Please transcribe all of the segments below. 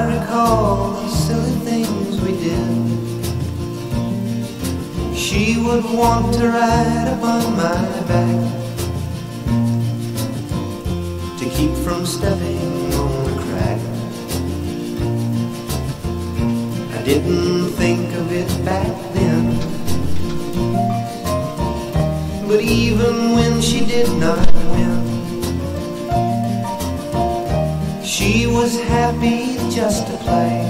I recall the silly things we did. She would want to ride upon my back to keep from stepping on the crack. I didn't think of it back then, but even when she did not win, she was happy just to play.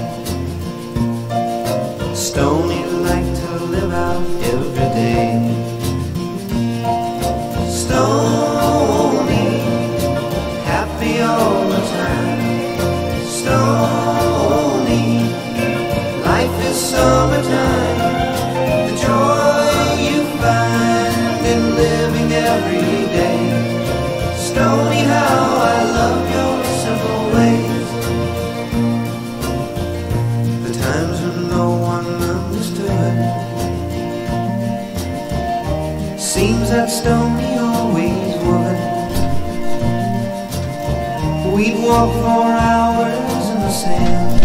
Stoney liked to live out every day. Stoney, happy all the time. Stoney, life is summertime. The joy you find in living every day. Stoney, how I love your simple ways. The times when no one understood, seems that Stoney always would. We'd walk for hours in the sand.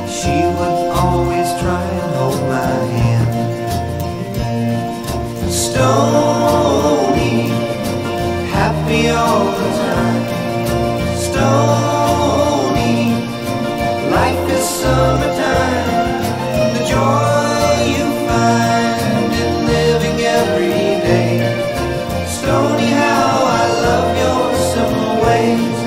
She would always try and hold my hand. Stoney, happy all the time. Stoney, life is summertime. The joy you find in living every day. Stoney, how I love your simple ways.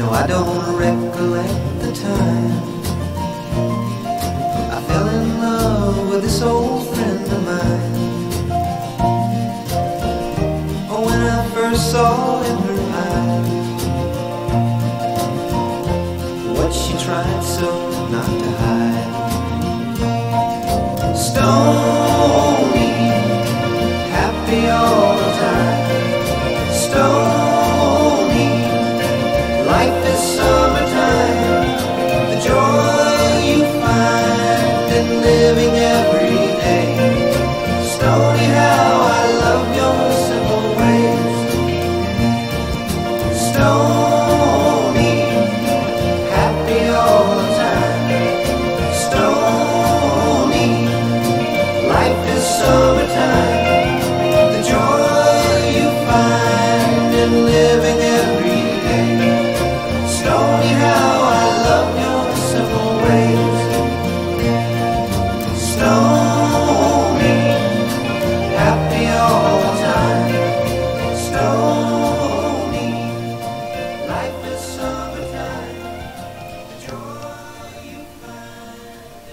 I don't recollect the time I fell in love with this old friend of mine. Oh, when I first saw in her eyes what she tried so not to hide. Stoney, happy all the time. Stoney, life is summertime. The joy you find in living every day. Stoney, how I love your simple ways. Stoney, happy all the time. Stoney, life is summertime. The joy you find in living every day. Stoney, how I love your simple ways. Stoney, happy all the time. Stoney, life is summertime. The joy you find in living every day.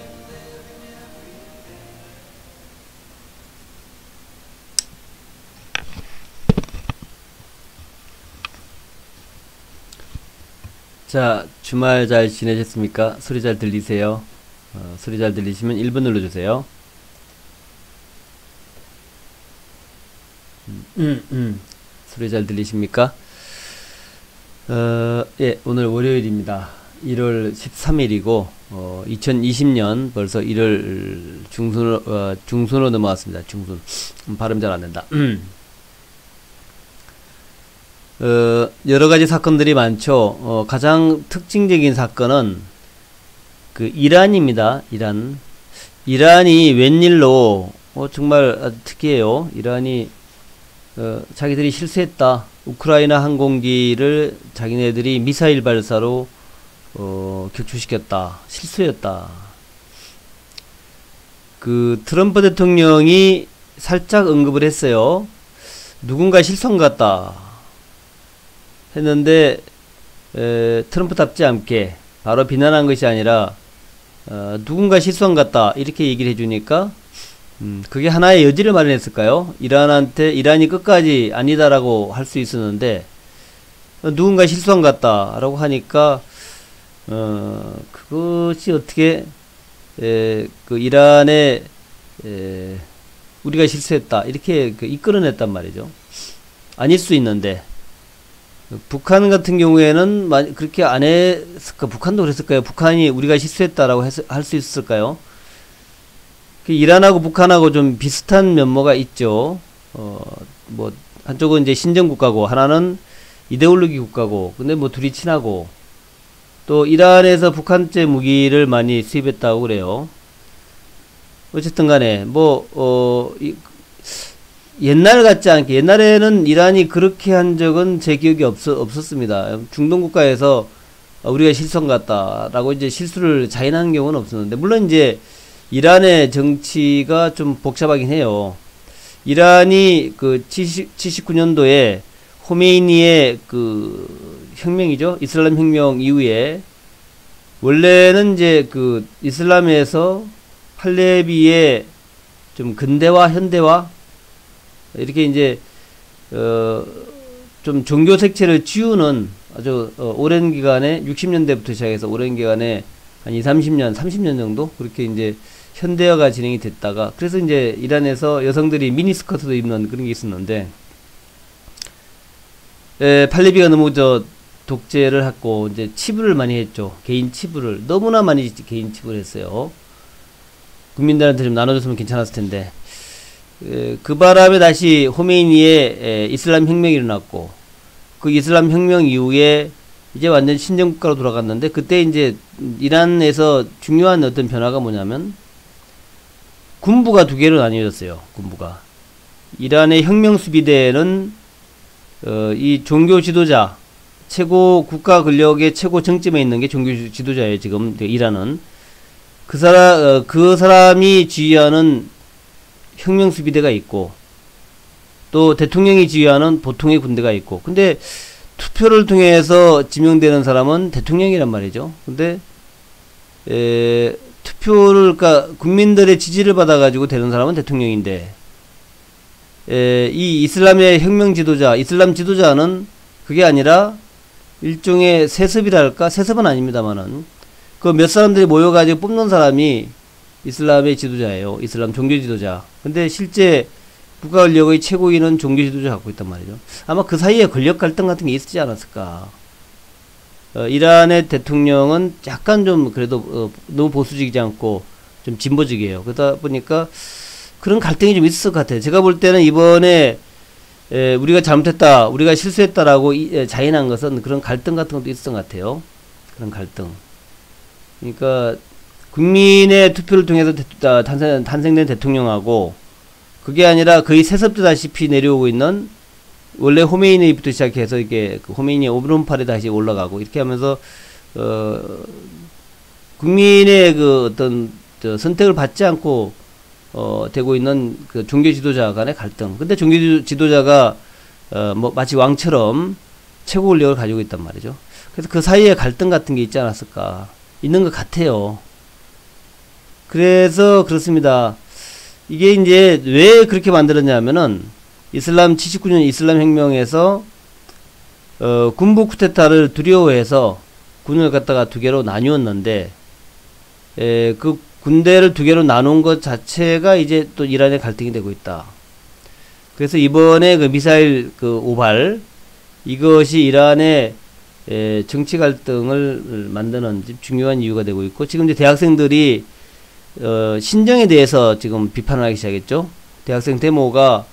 자, 주말 잘 지내셨습니까? 소리 잘 들리세요? 소리 잘 들리시면 1번 눌러주세요. 소리 잘 들리십니까? 예, 오늘 월요일입니다. 1월 13일이고, 2020년 벌써 1월 중순으로 넘어왔습니다. 중순. 발음 잘 안 된다. 여러 가지 사건들이 많죠. 가장 특징적인 사건은 그 이란입니다. 이란이 웬일로 정말 아주 특이해요. 이란이 자기들이 실수했다. 우크라이나 항공기를 자기네들이 미사일 발사로 격추시켰다. 실수였다. 그 트럼프 대통령이 살짝 언급을 했어요. 누군가 실수한 것 같다 했는데 트럼프답지 않게 바로 비난한 것이 아니라 누군가 실수한 것 같다 이렇게 얘기를 해주니까 그게 하나의 여지를 마련했을까요? 이란이 끝까지 아니다라고 할 수 있었는데 누군가 실수한 것 같다 라고 하니까 그것이 어떻게 그 이란의 우리가 실수했다 이렇게 그 이끌어냈단 말이죠. 아닐 수 있는데 북한 같은 경우에는 그렇게 안 했을까? 북한도 그랬을까요? 북한이 우리가 실수했다라고 할 수 있을까요? 이란하고 북한하고 좀 비슷한 면모가 있죠. 뭐 한쪽은 이제 신정 국가고 하나는 이데올로기 국가고, 근데 뭐 둘이 친하고, 또 이란에서 북한제 무기를 많이 수입했다고 그래요. 어쨌든 간에 옛날 같지 않게, 옛날에는 이란이 그렇게 한 적은 제 기억이 없었습니다. 중동 국가에서 우리가 실수한 것 같다라고 이제 실수를 자인하는 경우는 없었는데, 물론 이제 이란의 정치가 좀 복잡하긴 해요. 이란이 그 79년도에 호메이니의 그 혁명이죠. 이슬람 혁명 이후에 원래는 이제 그 이슬람에서 팔레비의 좀 근대화, 현대화 이렇게 이제 좀 종교 색채를 지우는 아주 오랜 기간에 60년대부터 시작해서 오랜 기간에 한 30년 정도 그렇게 이제 현대화가 진행이 됐다가, 그래서 이제 이란에서 여성들이 미니스커트도 입는 그런 게 있었는데, 팔레비가 너무 독재를 했고 이제 치부를 많이 했죠. 개인 치부를 너무나 많이 개인 치부를 했어요. 국민들한테 좀 나눠줬으면 괜찮았을 텐데, 그 바람에 다시 호메이니의 이슬람 혁명이 일어났고, 그 이슬람 혁명 이후에 이제 완전 신정국가로 돌아갔는데, 그때 이제 이란에서 중요한 어떤 변화가 뭐냐면 군부가 두 개로 나뉘어졌어요. 군부가. 이란의 혁명수비대는 이 종교 지도자, 최고 국가 권력의 최고 정점에 있는 게 종교 지도자예요. 지금 이란은 그 사람이 지휘하는 혁명수비대가 있고, 또 대통령이 지휘하는 보통의 군대가 있고, 근데 투표를 통해서 지명되는 사람은 대통령이란 말이죠. 근데 투표를, 그러니까 국민들의 지지를 받아가지고 되는 사람은 대통령인데, 이 이슬람의 혁명 지도자, 이슬람 지도자는 그게 아니라 일종의 세습이랄까? 세습은 아닙니다만은 그 몇 사람들이 모여가지고 뽑는 사람이 이슬람의 지도자예요. 이슬람 종교 지도자. 근데 실제 국가 권력의 최고위는 종교 지도자 갖고 있단 말이죠. 아마 그 사이에 권력 갈등 같은 게 있지 않았을까. 이란의 대통령은 약간 좀 그래도 너무 보수적이지 않고 좀 진보적이에요. 그러다 보니까 그런 갈등이 좀 있을 것 같아요. 제가 볼 때는 이번에 우리가 잘못했다, 우리가 실수했다라고 자인한 것은 그런 갈등 같은 것도 있었던 것 같아요. 그런 갈등. 그러니까 국민의 투표를 통해서 탄생된 대통령하고, 그게 아니라 거의 세습되다시피 내려오고 있는, 원래 호메이니부터 시작해서 이게 호메이니 오른팔에 다시 올라가고 이렇게 하면서 국민의 그 어떤 선택을 받지 않고 되고 있는 그 종교 지도자 간의 갈등. 근데 종교 지도자가 뭐 마치 왕처럼 최고 권력을 가지고 있단 말이죠. 그래서 그 사이에 갈등 같은 게 있지 않았을까, 있는 것 같아요. 그래서 그렇습니다. 이게 이제 왜 그렇게 만들었냐면은 이슬람 79년 이슬람 혁명에서 군부 쿠데타를 두려워해서 군을 갖다가 두 개로 나누었는데, 그 군대를 두 개로 나눈 것 자체가 이제 또 이란의 갈등이 되고 있다. 그래서 이번에 그 미사일 그 오발, 이것이 이란의 정치 갈등을 만드는 중요한 이유가 되고 있고, 지금 이제 대학생들이 신정에 대해서 지금 비판을 하기 시작했죠. 대학생 데모가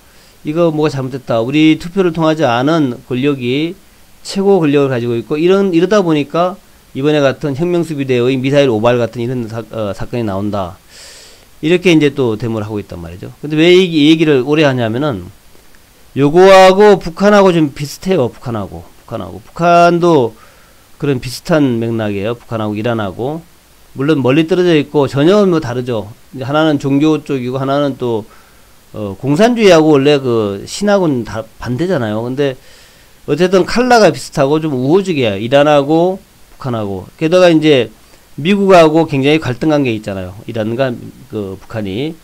이거 뭐가 잘못됐다, 우리 투표를 통하지 않은 권력이 최고 권력을 가지고 있고, 이러다 보니까 이번에 같은 혁명수비대의 미사일 오발 같은 이런 사건이 나온다, 이렇게 이제 또 데모를 하고 있단 말이죠. 근데 왜 이 얘기를 오래 하냐면은 요거하고 북한하고 좀 비슷해요. 북한도 그런 비슷한 맥락이에요. 북한하고 이란하고 물론 멀리 떨어져 있고 전혀 뭐 다르죠. 하나는 종교 쪽이고 하나는 또 공산주의하고 원래 그 신하고는 다 반대잖아요. 근데 어쨌든 칼라가 비슷하고 좀 우호적이에요. 이란하고 북한하고. 게다가 이제 미국하고 굉장히 갈등 관계에 있잖아요. 이란과 그 북한이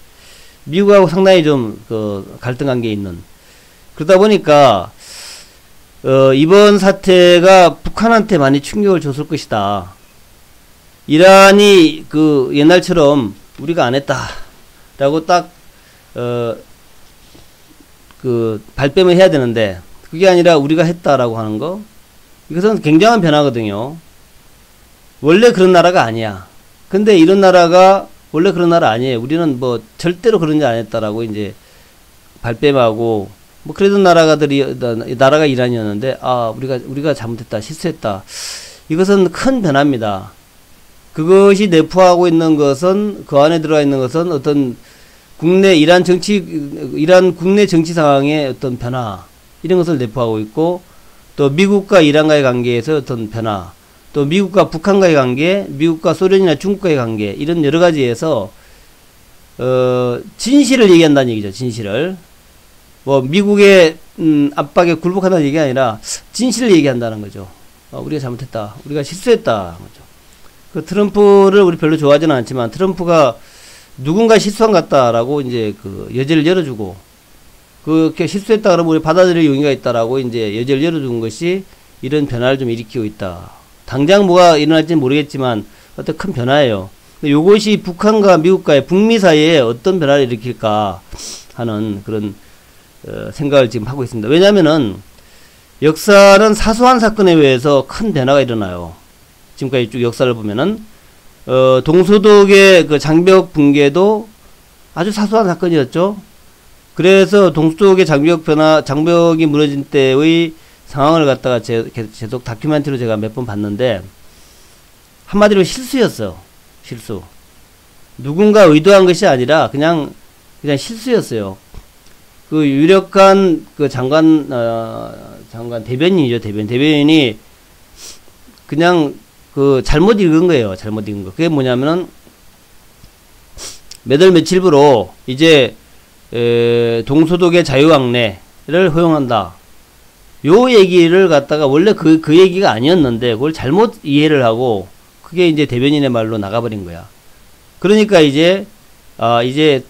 미국하고 상당히 좀 그 갈등 관계에 있는. 그러다 보니까 이번 사태가 북한한테 많이 충격을 줬을 것이다. 이란이 그 옛날처럼 우리가 안 했다 라고 딱 발뺌을 해야 되는데, 그게 아니라 우리가 했다라고 하는 거, 이것은 굉장한 변화거든요. 원래 그런 나라가 아니야. 근데 이런 나라가 원래 그런 나라 아니에요. 우리는 뭐 절대로 그런 일 안 했다라고 이제 발뺌하고, 뭐 그러던 나라가 이란이었는데, 아, 우리가 잘못했다, 실수했다. 이것은 큰 변화입니다. 그것이 내포하고 있는 것은, 그 안에 들어가 있는 것은 어떤 이란 국내 정치 상황의 어떤 변화, 이런 것을 내포하고 있고, 또 미국과 이란과의 관계에서 어떤 변화, 또 미국과 북한과의 관계, 미국과 소련이나 중국과의 관계, 이런 여러 가지에서 진실을 얘기한다는 얘기죠. 진실을. 뭐 미국의 압박에 굴복한다는 얘기가 아니라 진실을 얘기한다는 거죠. 우리가 잘못했다, 우리가 실수했다 거죠. 그 트럼프를 우리 별로 좋아하지는 않지만, 트럼프가 누군가 실수한 것 같다라고 이제 그 여지를 열어주고, 그렇게 실수했다 그러면 우리 받아들일 용의가 있다라고 이제 여지를 열어준 것이 이런 변화를 좀 일으키고 있다. 당장 뭐가 일어날지는 모르겠지만 어떤 큰 변화예요. 요것이 북한과 미국과의 북미 사이에 어떤 변화를 일으킬까 하는 그런 생각을 지금 하고 있습니다. 왜냐면은 역사는 사소한 사건에 의해서 큰 변화가 일어나요. 지금까지 쭉 역사를 보면은 동서독의 그 장벽 붕괴도 아주 사소한 사건이었죠. 그래서 동서독의 장벽이 무너진 때의 상황을 갖다가 계속 다큐멘터리로 제가 몇 번 봤는데, 한마디로 실수였어. 실수. 누군가 의도한 것이 아니라 그냥 실수였어요. 그 유력한 그 장관 대변인이죠. 대변인이 그냥 그 잘못 읽은 거예요. 잘못 읽은 거. 그게 뭐냐면은 몇 월 며칠부로 이제 동서독의 자유왕래를 허용한다. 요 얘기를 갖다가 원래 그 얘기가 아니었는데 그걸 잘못 이해를 하고 그게 이제 대변인의 말로 나가버린 거야. 그러니까 이제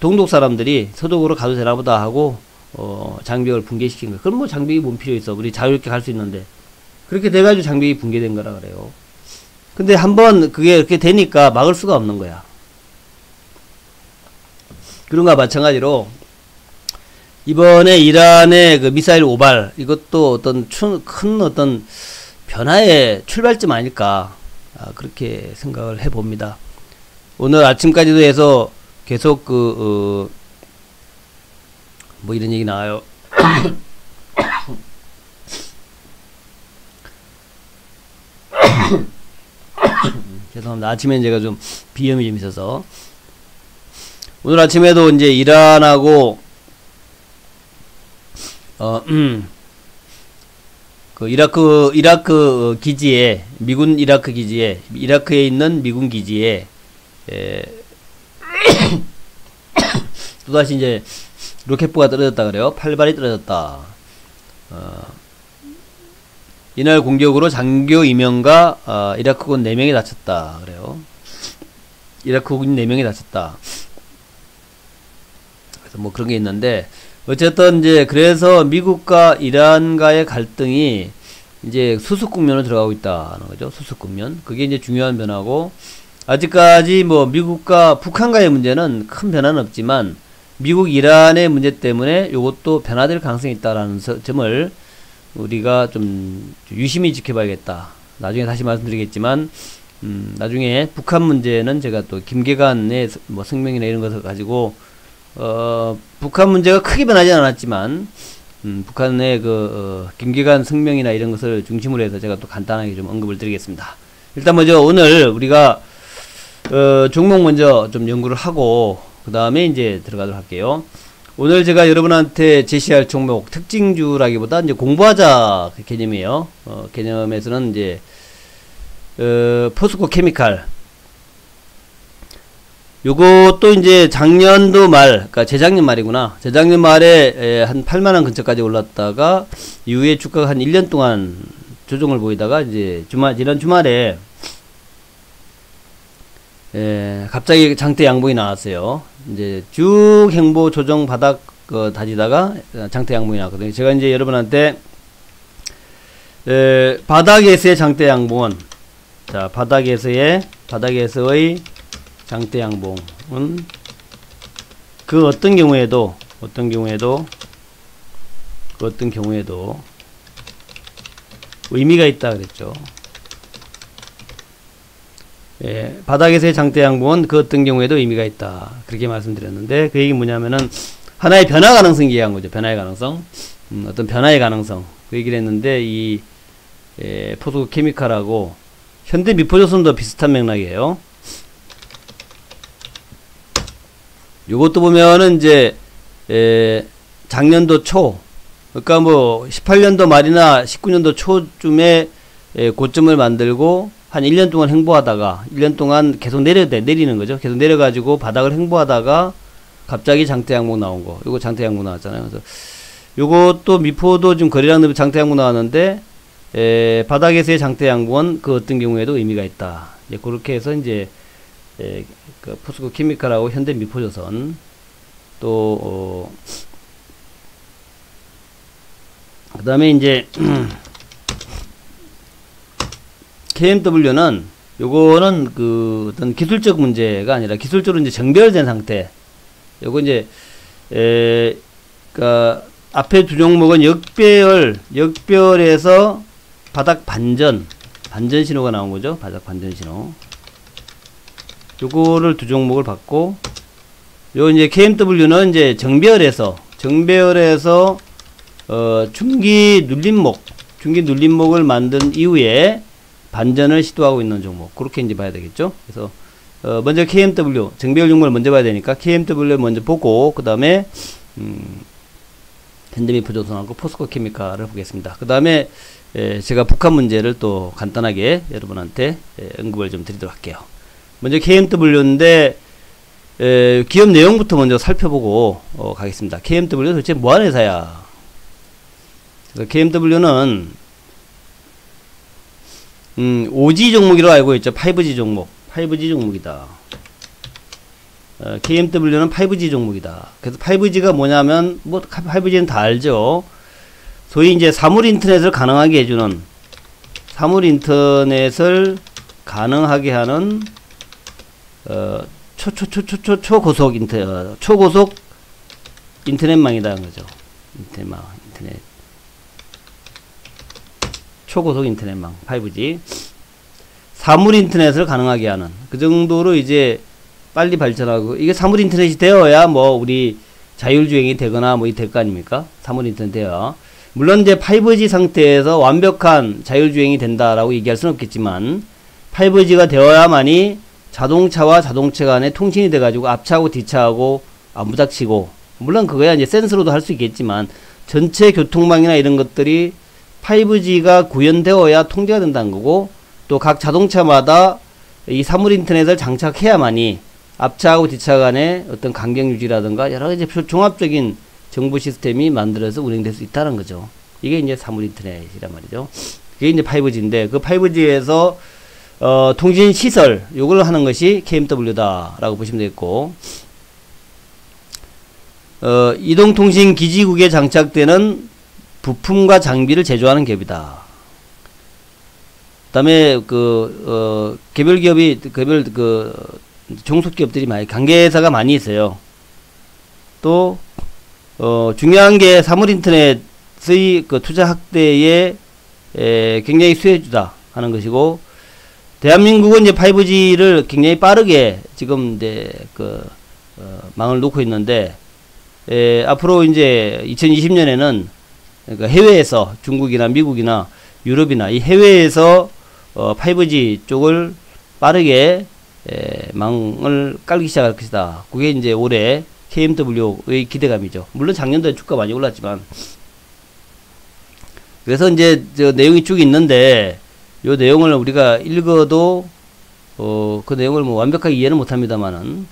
동독 사람들이 서독으로 가도 되나보다 하고 장벽을 붕괴시킨 거야. 그럼 뭐 장벽이 뭔 필요 있어? 우리 자유롭게 갈 수 있는데. 그렇게 돼가지고 장벽이 붕괴된 거라 그래요. 근데 한번 그게 이렇게 되니까 막을 수가 없는 거야. 그런 거와 마찬가지로 이번에 이란의 그 미사일 오발, 이것도 어떤 큰 어떤 변화의 출발점 아닐까, 그렇게 생각을 해봅니다. 오늘 아침까지도 해서 계속 뭐 이런 얘기 나와요. 죄송합니다. 아침엔 제가 좀 비염이 좀 있어서. 오늘 아침에도 이제 이란하고 그 이라크 기지에, 미군 이라크 기지에, 이라크에 있는 미군 기지에 또다시 이제 로켓포가 떨어졌다 그래요. 8발이 떨어졌다. 이날 공격으로 장교 2명과 이라크군 4명이 다쳤다 그래요. 이라크군 4명이 다쳤다. 그래서 뭐 그런 게 있는데, 어쨌든 이제 그래서 미국과 이란과의 갈등이 이제 수습 국면으로 들어가고 있다는 거죠. 수습 국면. 그게 이제 중요한 변화고, 아직까지 뭐 미국과 북한과의 문제는 큰 변화는 없지만 미국 이란의 문제 때문에 요것도 변화될 가능성이 있다라는 점을 우리가 좀 유심히 지켜봐야겠다. 나중에 다시 말씀드리겠지만 나중에 북한 문제는 제가 또 김계관의 뭐 성명이나 이런 것을 가지고 북한 문제가 크게 변하지 않았지만 북한의 김계관 성명이나 이런 것을 중심으로 해서 제가 또 간단하게 좀 언급을 드리겠습니다. 일단 먼저 오늘 우리가 종목 먼저 좀 연구를 하고 그 다음에 이제 들어가도록 할게요. 오늘 제가 여러분한테 제시할 종목, 특징주라기보다 이제 공부하자 그 개념이에요. 개념에서는 이제 포스코 케미칼, 요것도 이제 작년도 말, 그러니까 재작년 말이구나. 재작년 말에 한 8만원 근처까지 올랐다가 이후에 주가가 한 1년 동안 조정을 보이다가 이제 지난 주말에 갑자기 장대 양봉이 나왔어요. 이제 쭉 행보 조정 바닥 다지다가 장대 양봉이 나왔거든요. 제가 이제 여러분한테 바닥에서의 장대 양봉은, 자, 바닥에서의 장대 양봉은 그 어떤 경우에도 의미가 있다 그랬죠. 예, 바닥에서의 장대 양봉은 그 어떤 경우에도 의미가 있다. 그렇게 말씀드렸는데, 그 얘기 뭐냐면은, 하나의 변화 가능성 얘기한 거죠. 변화의 가능성. 어떤 변화의 가능성. 그 얘기를 했는데, 포스코 케미칼하고 현대 미포조선도 비슷한 맥락이에요. 요것도 보면은 이제, 작년도 초, 그러니까 뭐, 18년도 말이나 19년도 초쯤에 고점을 만들고, 한 1년 동안 행보하다가 1년 동안 계속 내리는 거죠. 계속 내려가지고 바닥을 행보하다가 갑자기 장대 양봉 나온 거. 요거 장대 양봉 나왔잖아요. 그래서 요것도 미포도 좀 거래량 장대 양봉 나왔는데, 바닥에서의 장대 양봉은 그 어떤 경우에도 의미가 있다. 이제 그렇게 해서 이제 그 포스코 케미칼하고 현대 미포조선 또 그다음에 이제 KMW는 요거는 그 어떤 기술적 문제가 아니라 기술적으로 이제 정별된 상태. 요거 이제 그니까 앞에 두 종목은 역별에서 바닥 반전 신호가 나온 거죠. 바닥 반전 신호. 요거를 두 종목을 받고, 요 이제 KMW는 이제 정별에서 중기 눌림목을 만든 이후에 반전을 시도하고 있는 종목. 그렇게 이제 봐야 되겠죠. 그래서 먼저 KMW 정배열 종목을 먼저 봐야 되니까 KMW를 먼저 보고, 그 다음에 현대미포조선하고 포스코 케미칼을 보겠습니다. 그 다음에 제가 북한 문제를 또 간단하게 여러분한테 언급을 좀 드리도록 할게요. 먼저 KMW인데 기업 내용부터 먼저 살펴보고 가겠습니다. KMW 도대체 뭐하는 회사야? 그래서 KMW는 5G 종목이라고 알고 있죠. 5G 종목이다. KMW는 5G 종목이다. 그래서 5G가 뭐냐면, 5G는 다 알죠. 소위 이제 사물 인터넷을 가능하게 해주는, 가능하게 하는, 초고속 인터넷망이라는 거죠. 초고속 인터넷망 5G 사물 인터넷을 가능하게 하는, 그 정도로 이제 빨리 발전하고, 이게 사물 인터넷이 되어야 뭐 우리 자율주행이 되거나 뭐 이 될 거 아닙니까? 사물 인터넷 되어야. 물론 이제 5G 상태에서 완벽한 자율주행이 된다라고 얘기할 수는 없겠지만, 5G가 되어야만이 자동차와 자동차 간에 통신이 돼가지고 앞차하고 뒤차하고 안 부닥치고, 물론 그거야 이제 센서로도 할 수 있겠지만, 전체 교통망이나 이런 것들이 5G가 구현되어야 통제가 된다는 거고, 또 각 자동차마다 이 사물 인터넷을 장착해야만이 앞차하고 뒤차 간에 어떤 간격 유지라든가 여러 가지 종합적인 정보 시스템이 만들어서 운행될 수 있다는 거죠. 이게 이제 사물 인터넷이란 말이죠. 그게 이제 5G인데, 그 5G에서 통신 시설 요걸 하는 것이 KMW다라고 보시면 되겠고, 이동통신 기지국에 장착되는 부품과 장비를 제조하는 기업이다. 그다음에 개별 종속기업들이 관계사가 많이 있어요. 또 중요한 게 사물 인터넷의 그 투자 확대에 굉장히 수혜주다 하는 것이고, 대한민국은 이제 5G를 굉장히 빠르게 지금 이제 망을 놓고 있는데, 앞으로 이제 2020년에는 그러니까 해외에서 중국이나 미국이나 유럽이나 이 해외에서 5G 쪽을 빠르게 망을 깔기 시작할 것이다. 그게 이제 올해 KMW의 기대감이죠. 물론 작년도에 주가 많이 올랐지만. 그래서 이제 저 내용이 쭉 있는데, 요 내용을 우리가 읽어도 그 내용을 뭐 완벽하게 이해는 못합니다만은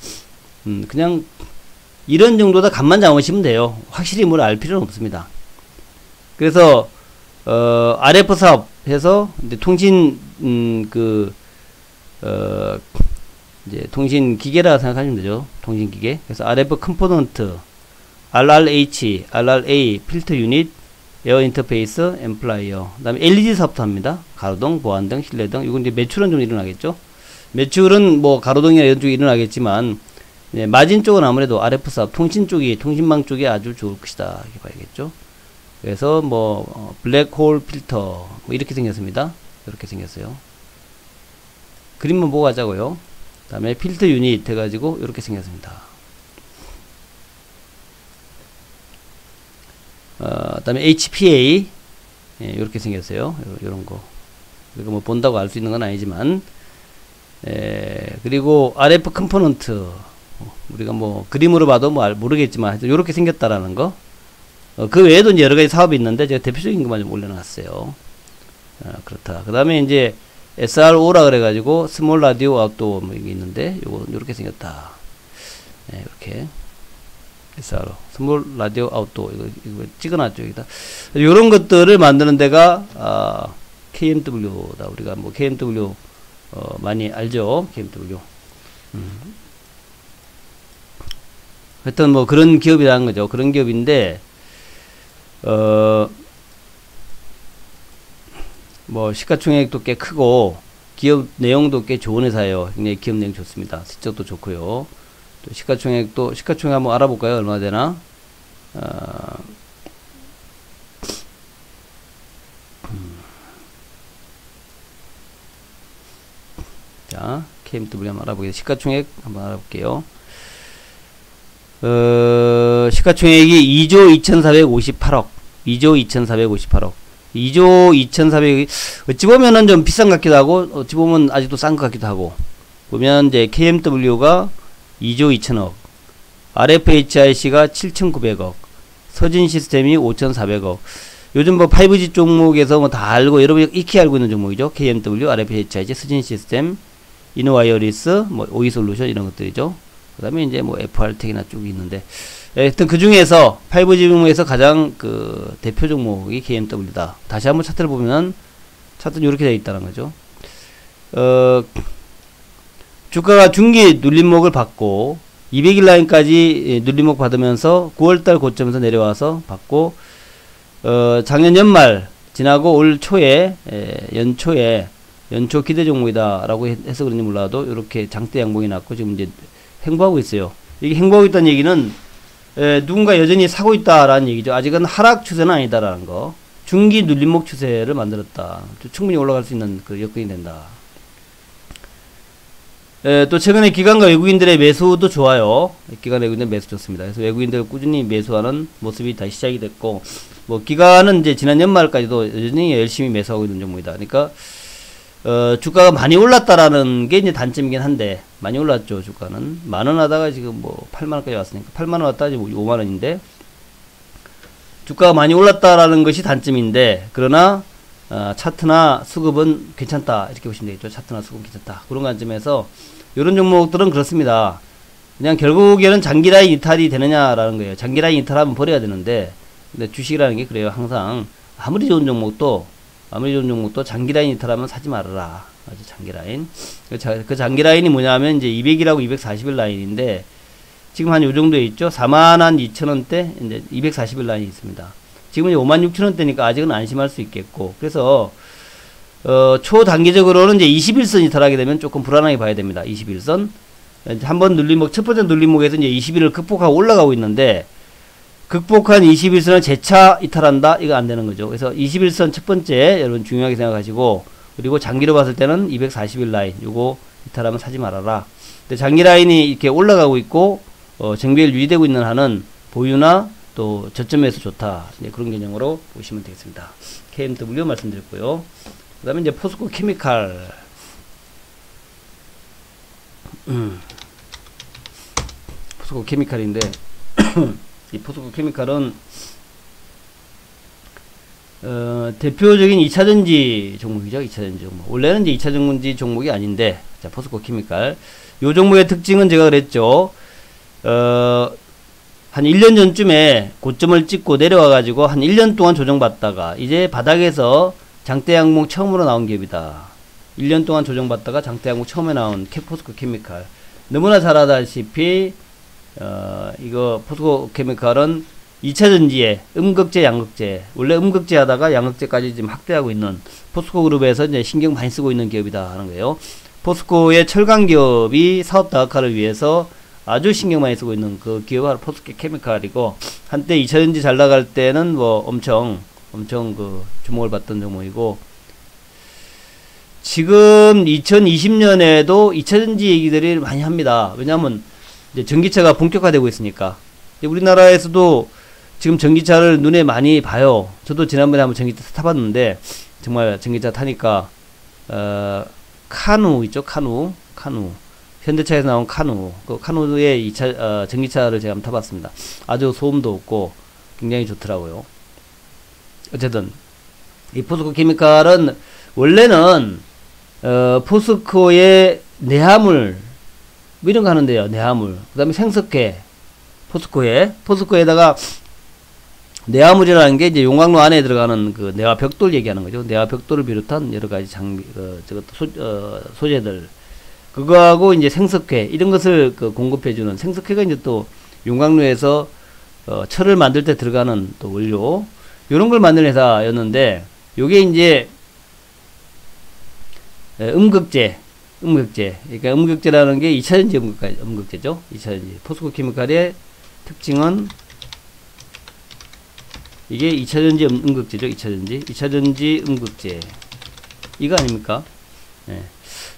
그냥 이런 정도다 감만 잡으시면 돼요. 확실히 뭘 알 필요는 없습니다. 그래서 RF 사업 해서 이제 통신 이제 통신 기계라 생각하시면 되죠. 통신 기계. 그래서 RF 컴포넌트, RRH, RRA, 필터 유닛, 에어 인터페이스, 앰플라이어. 그다음에 LED 사업도 합니다. 가로등, 보안등, 실내등. 이건 이제 매출은 좀 일어나겠죠. 매출은 뭐 가로등이나 이런 쪽이 일어나겠지만, 네, 마진 쪽은 아무래도 RF 사업, 통신망 쪽이 아주 좋을 것이다. 이렇게 봐야겠죠. 그래서 뭐 블랙홀 필터 뭐 이렇게 생겼습니다. 이렇게 생겼어요. 그림만 보고 하자고요. 그 다음에 필터 유닛 해가지고 이렇게 생겼습니다. 그 다음에 HPA 예, 이렇게 생겼어요. 요런 거. 그리고 뭐 본다고 알 수 있는 건 아니지만 그리고 RF 컴포넌트 우리가 뭐 그림으로 봐도 뭐 모르겠지만 이렇게 생겼다라는 거. 그 외에도 이제 여러 가지 사업이 있는데 제가 대표적인 것만 좀 올려놨어요. 그렇다. 그 다음에 이제 SRO라 그래가지고 스몰 라디오 아웃도어 뭐 이게 있는데 요거 이렇게 생겼다. 네, 이렇게 SRO 스몰 라디오 아웃도어 이거 찍어놨죠 여기다. 요런 것들을 만드는 데가 KMW다. 우리가 뭐 KMW 많이 알죠. KMW. 하여튼 뭐 그런 기업이라는 거죠. 그런 기업인데 뭐 시가총액도 꽤 크고 기업 내용도 꽤 좋은 회사예요. 굉장히 기업 내용 좋습니다. 실적도 좋고요. 또 시가총액 한번 알아볼까요? 얼마 되나? 자, KMW 한번 알아보겠습니다. 시가총액 한번 알아볼게요. 시가총액이 2조 2458억. 2조 2458억. 2조 2400이 어찌 보면은 좀 비싼 것 같기도 하고 어찌 보면 아직도 싼 것 같기도 하고 보면 이제 KMW가 2조 2000억, RFHIC가 7900억, 서진 시스템이 5400억. 요즘 뭐 5G 종목에서 뭐 다 알고 여러분이 익히 알고 있는 종목이죠. KMW, RFHIC, 서진 시스템, 이노와이어리스, 뭐 오이솔루션 이런 것들이죠. 그 다음에 이제 뭐 FR텍이나 쭉 있는데 하여튼 그 중에서 5G 종목에서 가장 그 대표 종목이 KMW다. 다시 한번 차트를 보면 차트는 이렇게 되어 있다는 거죠. 주가가 중기 눌림목을 받고 200일 라인까지 눌림목 받으면서 9월달 고점에서 내려와서 받고 작년 연말 지나고 올 초에 연초 기대 종목이다 라고 해서 그런지 몰라도 이렇게 장대 양봉이 났고 지금 이제 횡보하고 있어요. 이게 횡보하고 있다는 얘기는 누군가 여전히 사고 있다라는 얘기죠. 아직은 하락 추세는 아니다라는 거. 중기 눌림목 추세를 만들었다. 충분히 올라갈 수 있는 그 여건이 된다. 또 최근에 기관과 외국인들의 매수도 좋아요. 기관 외국인들 매수 좋습니다. 그래서 외국인들 꾸준히 매수하는 모습이 다시 시작이 됐고, 뭐 기관은 이제 지난 연말까지도 여전히 열심히 매수하고 있는 종목이다. 그러니까 주가가 많이 올랐다라는 게 이제 단점이긴 한데, 많이 올랐죠, 주가는. 만원 하다가 지금 뭐 8만원까지 왔으니까, 8만원 왔다가 지금 5만원인데, 주가가 많이 올랐다라는 것이 단점인데, 그러나, 차트나 수급은 괜찮다. 이렇게 보시면 되겠죠. 차트나 수급은 괜찮다. 그런 관점에서, 이런 종목들은 그렇습니다. 그냥 결국에는 장기 라인 이탈이 되느냐라는 거예요. 장기 라인 이탈하면 버려야 되는데, 근데 주식이라는 게 그래요. 항상, 아무리 좋은 종목도 장기 라인 이탈하면 사지 말아라. 맞아, 장기 라인. 그 장기 라인이 뭐냐면 이제 200일하고 240일 라인인데 지금 한 요 정도에 있죠. 42,000원대 이제 240일 라인이 있습니다. 지금 이제 56,000원대니까 아직은 안심할 수 있겠고. 그래서 초단기적으로는 이제 21선 이탈하게 되면 조금 불안하게 봐야 됩니다. 21선. 한번 눌림목, 첫 번째 눌림목에서 이제 21을 극복하고 올라가고 있는데 극복한 21선을 재차 이탈한다? 이거 안 되는 거죠. 그래서 21선 첫 번째, 여러분 중요하게 생각하시고, 그리고 장기로 봤을 때는 240일 라인, 요거 이탈하면 사지 말아라. 근데 장기 라인이 이렇게 올라가고 있고, 정비율 유지되고 있는 한은 보유나 또 저점에서 좋다. 네, 그런 개념으로 보시면 되겠습니다. KMW 말씀드렸고요. 그 다음에 이제 포스코 케미칼. 포스코 케미칼인데, 이 포스코 케미칼은 대표적인 2차전지 종목이죠. 2차전지 종목. 원래는 이제 2차전지 종목이 아닌데, 자, 포스코 케미칼. 요 종목의 특징은 제가 그랬죠. 한 1년 전쯤에 고점을 찍고 내려와가지고 한 1년 동안 조정받다가 이제 바닥에서 장대 양봉 처음으로 나온 기업이다. 1년 동안 조정받다가 장대 양봉 처음에 나온 포스코 케미칼. 너무나 잘 알다시피 이거 포스코 케미칼은 2차전지에 음극재, 양극재, 원래 음극재 하다가 양극재까지 지금 확대하고 있는 포스코 그룹에서 이제 신경 많이 쓰고 있는 기업이다 하는 거예요. 포스코의 철강 기업이 사업 다각화를 위해서 아주 신경 많이 쓰고 있는 그 기업이 포스코 케미칼이고, 한때 2차전지 잘 나갈 때는 뭐 엄청 그 주목을 받던 종목이고, 지금 2020년에도 2차전지 얘기들이 많이 합니다. 왜냐하면 이제 전기차가 본격화되고 있으니까. 우리나라에서도 지금 전기차를 눈에 많이 봐요. 저도 지난번에 한번 전기차 타봤는데, 정말 전기차 타니까 카누 있죠? 카누 현대차에서 나온 카누, 그 카누의 전기차를 제가 한번 타봤습니다. 아주 소음도 없고 굉장히 좋더라고요. 어쨌든 이 포스코 케미칼은 원래는 포스코의 내화물 뭐 이런 거 하는데요. 내화물, 그 다음에 생석회, 포스코에다가 내화물이라는 게 이제 용광로 안에 들어가는 그 내화 벽돌 얘기하는 거죠. 내화 벽돌을 비롯한 여러 가지 장비, 소재들, 그거하고 이제 생석회, 이런 것을 그 공급해주는, 생석회가 이제 또 용광로에서 철을 만들 때 들어가는 또 원료, 요런 걸 만드는 회사였는데, 요게 이제 음극재, 그러니까 음극재라는 게 2차전지 음극재죠. 2차전지. 포스코 케미칼의 특징은 이게 2차전지 음극재죠. 2차전지 음극재. 이거 아닙니까? 네.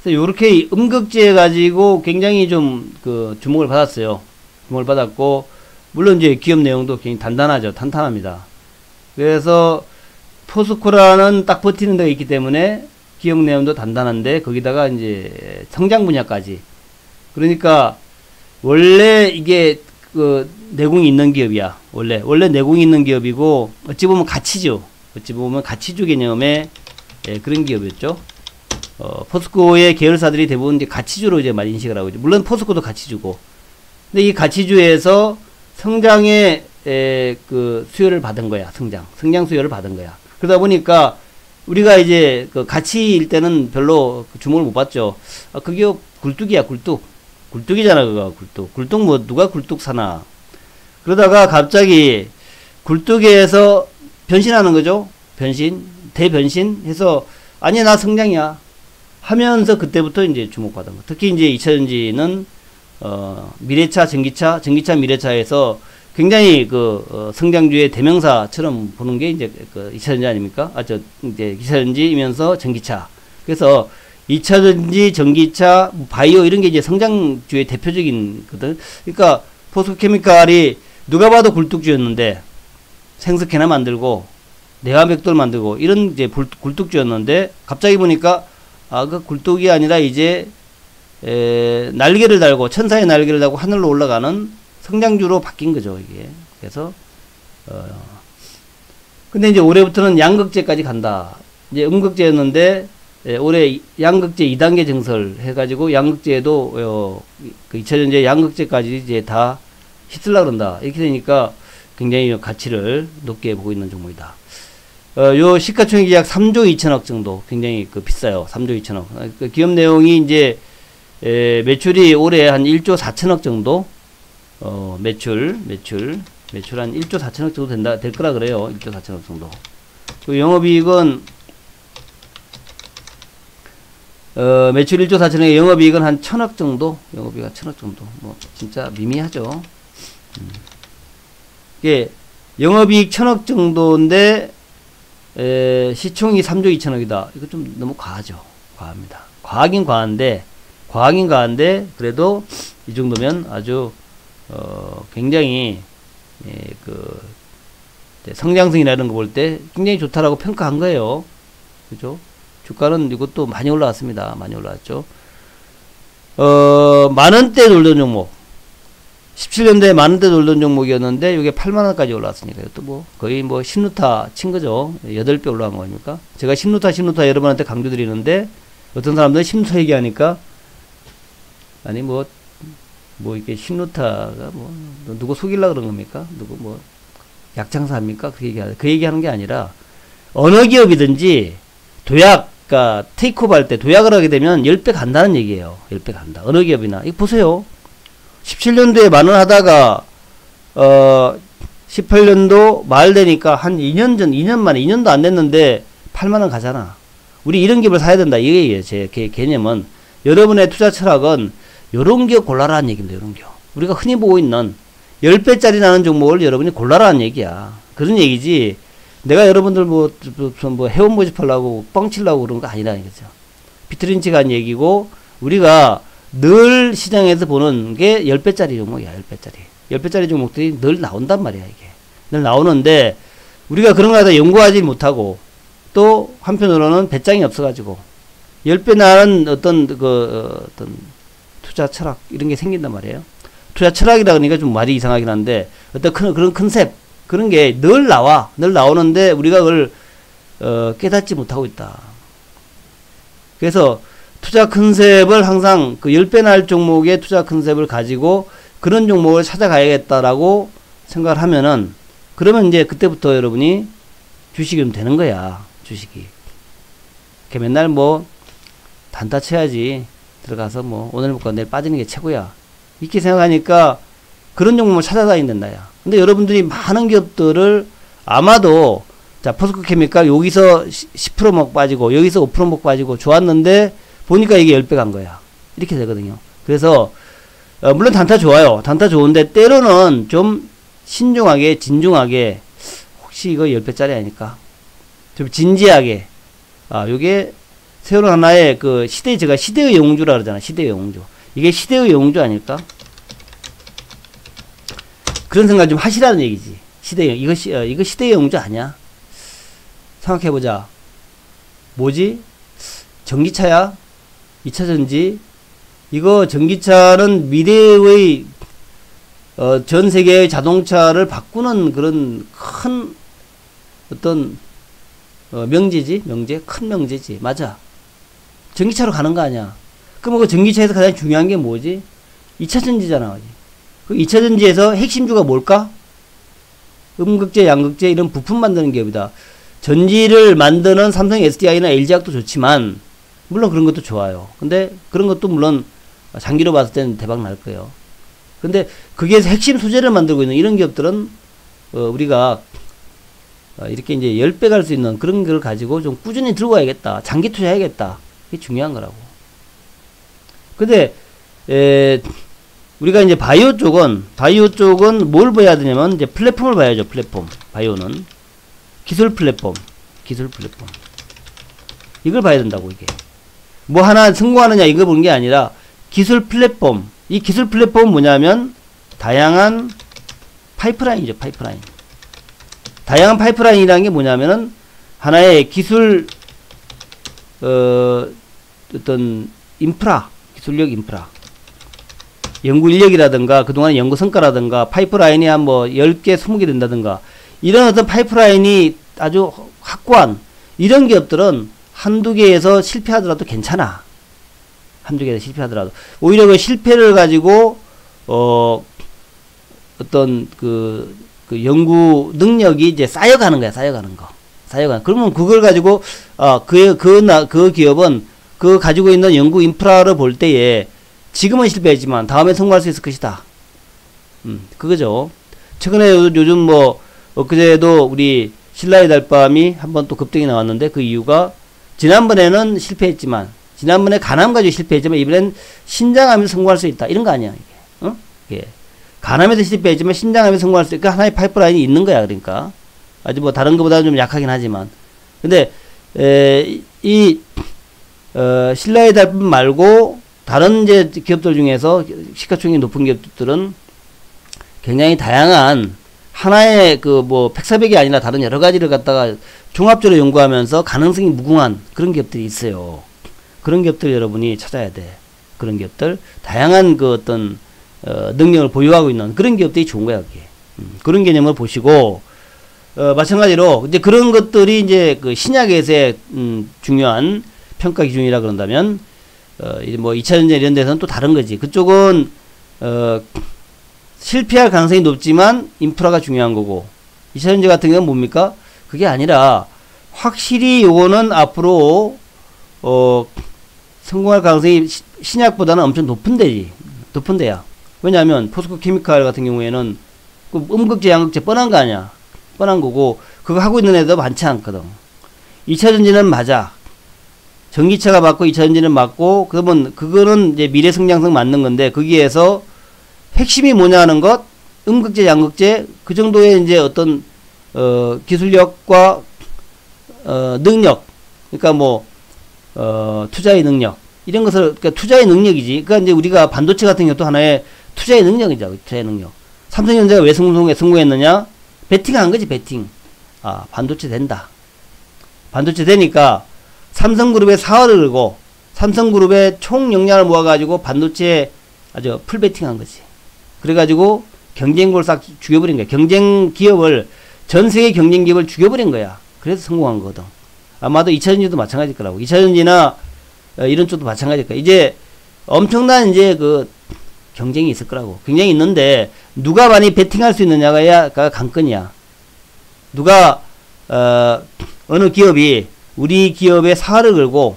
그래서 요렇게 음극재 가지고 굉장히 좀 그 주목을 받았어요. 주목을 받았고, 물론 이제 기업 내용도 굉장히 단단하죠. 탄탄합니다. 그래서 포스코라는 딱 버티는 데가 있기 때문에 기업 내용도 단단한데, 거기다가 이제 성장 분야까지. 그러니까 원래 이게 그 내공이 있는 기업이야. 원래 내공이 있는 기업이고, 어찌 보면 가치죠. 어찌 보면 가치주 개념의 그런 기업이었죠. 포스코의 계열사들이 대부분 이제 가치주로 이제 많이 인식을 하고 있죠. 물론 포스코도 가치주고. 근데 이 가치주에서 성장의 그 수요를 받은 거야. 성장 수요를 받은 거야. 그러다 보니까 우리가 이제 그 가치일 때는 별로 주목을 못 받죠. 그 기업 굴뚝이야, 굴뚝이잖아, 그거. 굴뚝 뭐 누가 굴뚝 사나. 그러다가 갑자기 굴뚝에서 변신하는 거죠. 대변신 해서, 아니 나 성장이야 하면서 그때부터 이제 주목받은 거. 특히 이제 2차전지는 미래차, 전기차 미래차에서 굉장히 그 성장주의 대명사처럼 보는 게 이제 그 2차전지 아닙니까? 이제 2차전지이면서 전기차. 그래서 2차전지, 전기차, 바이오 이런 게 이제 성장주의 대표적인 거든. 그러니까 포스코 케미칼이 누가 봐도 굴뚝주였는데, 생석회나 만들고 내화벽돌 만들고 이런 이제 굴뚝주였는데, 갑자기 보니까 그 굴뚝이 아니라 이제 날개를 달고, 천사의 날개를 달고 하늘로 올라가는 성장주로 바뀐 거죠, 이게. 그래서 근데 이제 올해부터는 양극재까지 간다. 이제 음극재였는데 올해 양극재 2단계 증설 해가지고 양극재도 그 2차전지 양극재까지 이제 다 휩쓸라 그런다. 이렇게 되니까 굉장히 가치를 높게 보고 있는 종목이다. 요 시가총액이 약 3조 2천억 정도, 굉장히 그 비싸요. 3조 2천억. 그 기업 내용이 이제 매출이 올해 한 1조 4천억 정도, 매출 한 1조 4천억 정도 될 거라 그래요. 1조 4천억 정도. 그 영업이익은 매출 1조 4천억에 영업이익은 한 1천억 정도, 영업이익 1천억 정도. 뭐 진짜 미미하죠. 이게 영업이익 1천억 정도인데 시총이 3조 2천억이다. 이거 좀 너무 과하죠. 과합니다. 과하긴 과한데 그래도 이 정도면 아주 굉장히 그 성장성이라는 거 볼 때 굉장히 좋다라고 평가한 거예요. 그죠? 주가는 이것도 많이 올라왔습니다. 많이 올라왔죠. 만원대 돌던 종목, 17년도에 만원대 돌던 종목이었는데 이게 8만원까지 올라왔으니까 이것도 뭐 거의 뭐 신루타 친 거죠. 8배 올라간 거니까. 제가 신루타 여러분한테 강조드리는데, 어떤 사람들은 신루타 얘기하니까, 아니 뭐 이게 신루타가 뭐 누구 속이려고 그런 겁니까? 누구 뭐 약장사입니까? 그 얘기하는 게 아니라, 어느 기업이든지 도약가 테이크오버 할 때 도약을 하게 되면 10배 간다는 얘기예요. 10배 간다. 어느 기업이나. 이거 보세요. 17년도에 만원 하다가 18년도 말 되니까 한 2년 만에 2년도 안 됐는데 8만원 가잖아. 우리 이런 기업을 사야 된다. 이게 제 개념은. 여러분의 투자 철학은 요런 기업 골라라는 얘기입니다. 우리가 흔히 보고 있는 10배짜리 나는 종목을 여러분이 골라라는 얘기야. 그런 얘기지. 내가 여러분들 뭐 회원 모집하려고 뻥치려고 그런 거 아니라 이거죠. 비트린치가 한 얘기고, 우리가 늘 시장에서 보는 게 10배짜리 종목이야. 10배짜리. 10배짜리 종목들이 늘 나온단 말이야, 이게. 늘 나오는데, 우리가 그런 거 다 연구하지 못하고, 또 한편으로는 배짱이 없어가지고 10배 나는 어떤 투자 철학 이런 게 생긴단 말이에요. 투자 철학이라 그러니까 좀 말이 이상하긴 한데, 어떤 그런 컨셉 그런 게 늘 나오는데 우리가 그걸 깨닫지 못하고 있다. 그래서 투자 컨셉을 항상 그 10배 날 종목의 투자 컨셉을 가지고 그런 종목을 찾아가야겠다라고 생각을 하면은, 그러면 이제 그때부터 여러분이 주식이 좀 되는 거야. 주식이. 이렇게 맨날 뭐 단타 쳐야지 들어가서 뭐 오늘 먹고 내일 빠지는 게 최고야, 이렇게 생각하니까 그런 종목을 찾아다닌다 야. 근데 여러분들이 많은 기업들을 아마도, 자, 포스코 케미칼 여기서 10% 먹고 빠지고 여기서 5% 먹고 빠지고 좋았는데 보니까 이게 10배 간 거야. 이렇게 되거든요. 그래서 물론 단타 좋아요. 단타 좋은데 때로는 좀 신중하게, 진중하게, 혹시 이거 10배짜리 아닐까? 좀 진지하게, 요게 새로운 하나의 그 제가 시대의 영웅주라 그러잖아. 시대의 영웅주. 이게 시대의 영웅주 아닐까? 그런 생각 좀 하시라는 얘기지. 이거 시대의 영웅주 아니야? 생각해보자. 뭐지? 전기차야? 2차전지? 이거 전기차는 미래의 전 세계의 자동차를 바꾸는 그런 큰 어떤 명제지. 큰 명제지. 맞아. 전기차로 가는 거 아니야. 그럼 그 전기차에서 가장 중요한 게 뭐지? 2차전지잖아. 그 2차전지에서 핵심주가 뭘까? 음극재, 양극재 이런 부품 만드는 기업이다. 전지를 만드는 삼성 SDI나 LG화학도 좋지만, 물론 그런 것도 좋아요. 근데 그런 것도 물론 장기로 봤을 때는 대박 날 거예요. 근데 그게 핵심 소재를 만들고 있는 이런 기업들은 우리가 이렇게 이제 10배 갈 수 있는 그런 걸 가지고 좀 꾸준히 들고 가야겠다. 장기 투자해야겠다. 그게 중요한 거라고. 근데 우리가 이제 바이오 쪽은 뭘 봐야 되냐면 이제 플랫폼을 봐야죠. 플랫폼. 바이오는 기술 플랫폼. 이걸 봐야 된다고. 이게 뭐 하나 성공하느냐 이거 보는 게 아니라 기술 플랫폼. 이 기술 플랫폼은 뭐냐면 다양한 파이프라인이죠. 파이프라인. 다양한 파이프라인이라는 게 뭐냐면은 하나의 기술 어떤 인프라, 기술력 인프라, 연구 인력이라든가 그동안 연구 성과라든가 파이프라인이 한 뭐 10개, 20개 된다든가 이런 어떤 파이프라인이 아주 확고한 이런 기업들은 한두 개에서 실패하더라도 괜찮아. 한두 개에서 실패하더라도 오히려 그 실패를 가지고 어떤 그 연구 능력이 이제 쌓여가는 거야. 그러면 그걸 가지고 그 기업은 그 가지고 있는 연구 인프라를 볼 때에 지금은 실패했지만 다음에 성공할 수 있을 것이다. 그거죠. 최근에 요즘 뭐 엊그제도 우리 신라의 달밤이 한번 또 급등이 나왔는데, 그 이유가 지난번에는 실패했지만, 지난번에 간암 가지고 실패했지만 이번엔 신장암에서 성공할 수 있다. 이런 거 아니야, 이게. 이게. 간암에서 실패했지만 신장암에서 성공할 수 있다. 하나의 파이프라인이 있는 거야, 그러니까. 아주 뭐 다른 것보다는 좀 약하긴 하지만. 근데, 신라의 달밤 말고 다른 이제 기업들 중에서 시가총액이 높은 기업들은 굉장히 다양한 하나의 그 뭐 팩사백이 아니라 다른 여러 가지를 갖다가 종합적으로 연구하면서 가능성이 무궁한 그런 기업들이 있어요. 그런 기업들 여러분이 찾아야 돼. 그런 기업들, 다양한 그 어떤 능력을 보유하고 있는 그런 기업들이 좋은 거야, 그게. 그런 개념을 보시고, 마찬가지로 이제 그런 것들이 이제 그 신약에서의 중요한 평가 기준이라 그런다면, 이제 뭐 2차전지 이런 데서는 또 다른 거지. 그쪽은 실패할 가능성이 높지만 인프라가 중요한 거고, 2차전지 같은 경우는 뭡니까? 그게 아니라 확실히 요거는 앞으로 성공할 가능성이 신약보다는 엄청 높은 데야. 왜냐하면 포스코 케미칼 같은 경우에는 그 음극재, 양극재 뻔한 거 아니야. 뻔한 거고, 그거 하고 있는 애도 많지 않거든. 2차전지는 맞아. 전기차가 맞고 2차전지는 맞고, 그러면 그거는 이제 미래 성장성 맞는 건데, 거기에서 핵심이 뭐냐 하는 것, 음극재, 양극재, 그 정도의 이제 어떤, 기술력과, 능력, 그러니까 뭐, 투자의 능력, 이런 것을, 그러니까 투자의 능력이지. 그러니까 이제 우리가 반도체 같은 것도 하나의 투자의 능력이죠. 투자의 능력. 삼성전자가 왜 성공했느냐? 베팅한 거지, 베팅. 아, 반도체 된다. 반도체 되니까 삼성그룹의 사활을 걸고 삼성그룹의 총 역량을 모아가지고 반도체에 아주 풀 베팅한 거지. 그래가지고 경쟁국을 싹 죽여버린 거야. 경쟁 기업을, 전 세계 경쟁 기업을 죽여버린 거야. 그래서 성공한 거거든. 아마도 2차전지도 마찬가지일 거라고. 2차전지나 이런 쪽도 마찬가지일 거야. 이제 엄청난 이제 그 경쟁이 있을 거라고. 경쟁이 있는데 누가 많이 베팅할 수 있느냐가 관건이야. 누가 어느 기업이 우리 기업의 사활을 걸고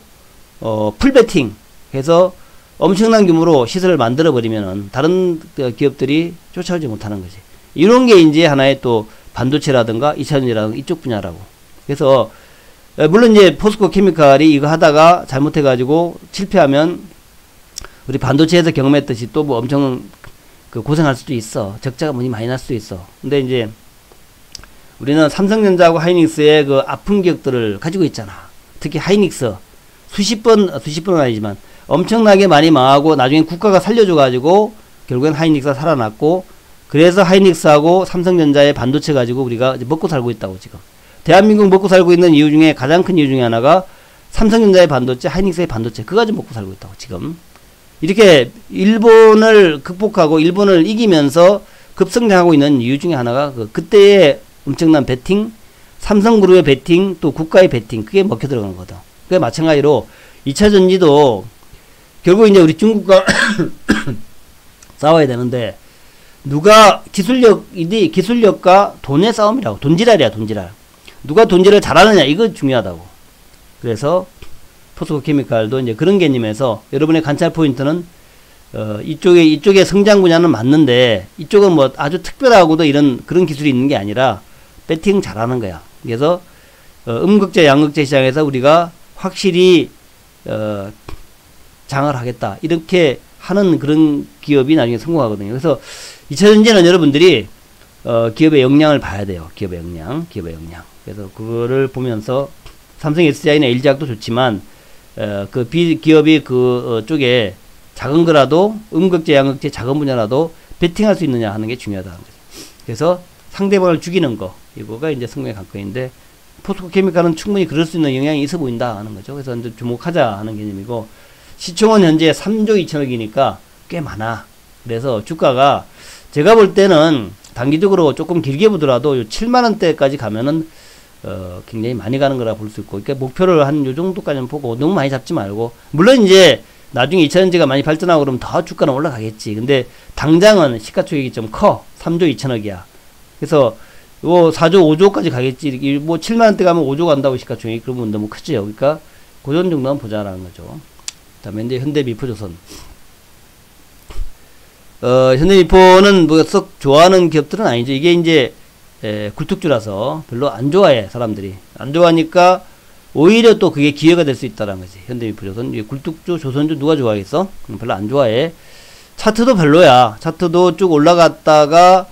풀 베팅 해서 엄청난 규모로 시설을 만들어 버리면은 다른 기업들이 쫓아오지 못하는 거지. 이런 게 이제 하나의 또 반도체라든가 2차전지라든가 이쪽 분야라고. 그래서 물론 이제 포스코 케미칼이 이거 하다가 잘못해 가지고 실패하면 우리 반도체에서 경험했듯이 또 뭐 엄청 그 고생할 수도 있어. 적자가 많이 날 수도 있어. 근데 이제 우리는 삼성전자하고 하이닉스의 그 아픈 기억들을 가지고 있잖아. 특히 하이닉스 수십 번은 아니지만 엄청나게 많이 망하고 나중에 국가가 살려줘가지고 결국엔 하이닉스가 살아났고, 그래서 하이닉스하고 삼성전자의 반도체 가지고 우리가 이제 먹고 살고 있다고. 지금 대한민국 먹고 살고 있는 이유 중에 가장 큰 이유 중에 하나가 삼성전자의 반도체, 하이닉스의 반도체, 그거 가지고 먹고 살고 있다고. 지금 이렇게 일본을 극복하고 일본을 이기면서 급성장하고 있는 이유 중에 하나가 그때의 엄청난 베팅, 삼성그룹의 베팅, 또 국가의 베팅, 그게 먹혀 들어가는 거다. 그게 마찬가지로 2차전지도 결국 이제 우리 중국과 싸워야 되는데, 누가 기술력과 돈의 싸움이라고. 돈지랄이야, 돈지랄. 누가 돈지랄 잘하느냐, 이거 중요하다고. 그래서 포스코 케미칼도 이제 그런 개념에서 여러분의 관찰 포인트는 이쪽의 성장 분야는 맞는데 이쪽은 뭐 아주 특별하고도 그런 기술이 있는 게 아니라 배팅 잘하는 거야. 그래서 음극재, 양극재 시장에서 우리가 확실히 장을 하겠다, 이렇게 하는 그런 기업이 나중에 성공하거든요. 그래서 2차전지는 여러분들이 기업의 역량을 봐야 돼요. 기업의 역량. 그래서 그거를 보면서 삼성 SDI나 LG화학도 좋지만 그 기업이 쪽에 작은 거라도 음극재, 양극재 작은 분야라도 베팅할 수 있느냐 하는 게 중요하다는 거죠. 그래서 상대방을 죽이는 거, 이거가 이제 성공의 관건인데, 포스코 케미칼은 충분히 그럴 수 있는 영향이 있어 보인다 하는 거죠. 그래서 이제 주목하자 하는 개념이고, 시총은 현재 3조 2천억이니까 꽤 많아. 그래서 주가가 제가 볼 때는 단기적으로 조금 길게 보더라도 7만원대까지 가면은 굉장히 많이 가는 거라 볼 수 있고, 그러니까 목표를 한 요 정도까지는 보고 너무 많이 잡지 말고, 물론 이제 나중에 2차전지가 많이 발전하고 그러면 더 주가는 올라가겠지. 근데 당장은 시가총액이 좀 커. 3조 2천억이야. 그래서 요 4조 5조까지 가겠지. 뭐 7만원대 가면 5조 간다고 시가총액이, 그러면 너무 크지요. 그러니까 고전 정도는 보자라는 거죠. 다음에 이제 현대미포조선. 현대미포는 뭐 썩 좋아하는 기업들은 아니죠. 이게 이제 굴뚝주라서 별로 안 좋아해, 사람들이. 안 좋아하니까 오히려 또 그게 기회가 될 수 있다는 거지. 현대미포조선. 굴뚝주, 조선주 누가 좋아하겠어? 별로 안 좋아해. 차트도 별로야. 차트도 쭉 올라갔다가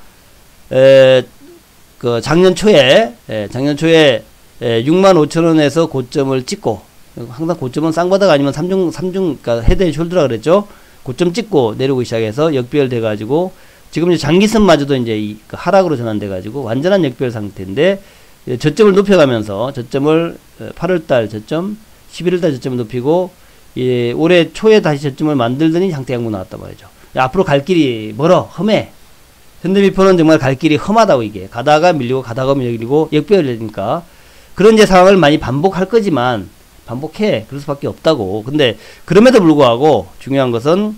작년 초에 65,000원에서 고점을 찍고, 항상 고점은 쌍바닥 아니면 그러니까 헤드 숄더라 그랬죠. 고점 찍고 내려오기 시작해서 역배열 돼가지고 지금 이제 장기선마저도 이제 하락으로 전환돼가지고 완전한 역배열 상태인데, 저점을 높여가면서 저점을 8월달 저점, 11월달 저점을 높이고 올해 초에 다시 저점을 만들더니 상태 양봉 나왔다 말이죠. 앞으로 갈 길이 멀어, 험해. 현대미포는 정말 갈 길이 험하다고. 이게 가다가 밀리고 가다가 밀리고 역배열이니까 그런 이제 상황을 많이 반복할 거지만, 반복해. 그럴 수밖에 없다고. 근데 그럼에도 불구하고 중요한 것은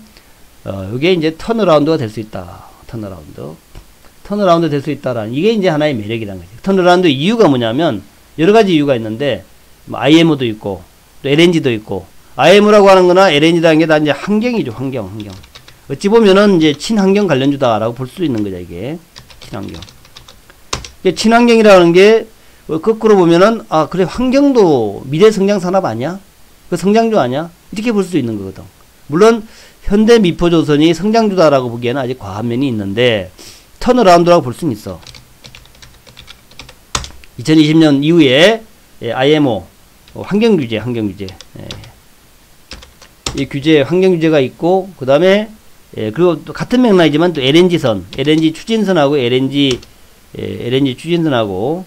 이게 이제 턴어라운드가 될 수 있다. 턴어라운드 될 수 있다라는, 이게 이제 하나의 매력이라는 거죠. 턴어라운드 이유가 뭐냐면 여러 가지 이유가 있는데, 뭐 IMO도 있고 또 LNG도 있고, IMO라고 하는 거나 LNG라는 게 다 이제 환경이죠. 환경. 어찌 보면은 이제 친환경 관련주다라고 볼 수 있는 거죠. 이게 친환경. 친환경이라는 게 거꾸로 보면은, 아, 그래, 환경도 미래 성장 산업 아니야? 그 성장주 아니야? 이렇게 볼 수 있는 거거든. 물론 현대미포조선이 성장주다라고 보기에는 아직 과한 면이 있는데 턴어라운드라고 볼 수는 있어. 2020년 이후에 IMO 환경규제 이 규제 환경규제가 있고 그 다음에 그리고 또 같은 맥락이지만 또 LNG선 LNG 추진선하고 LNG 추진선하고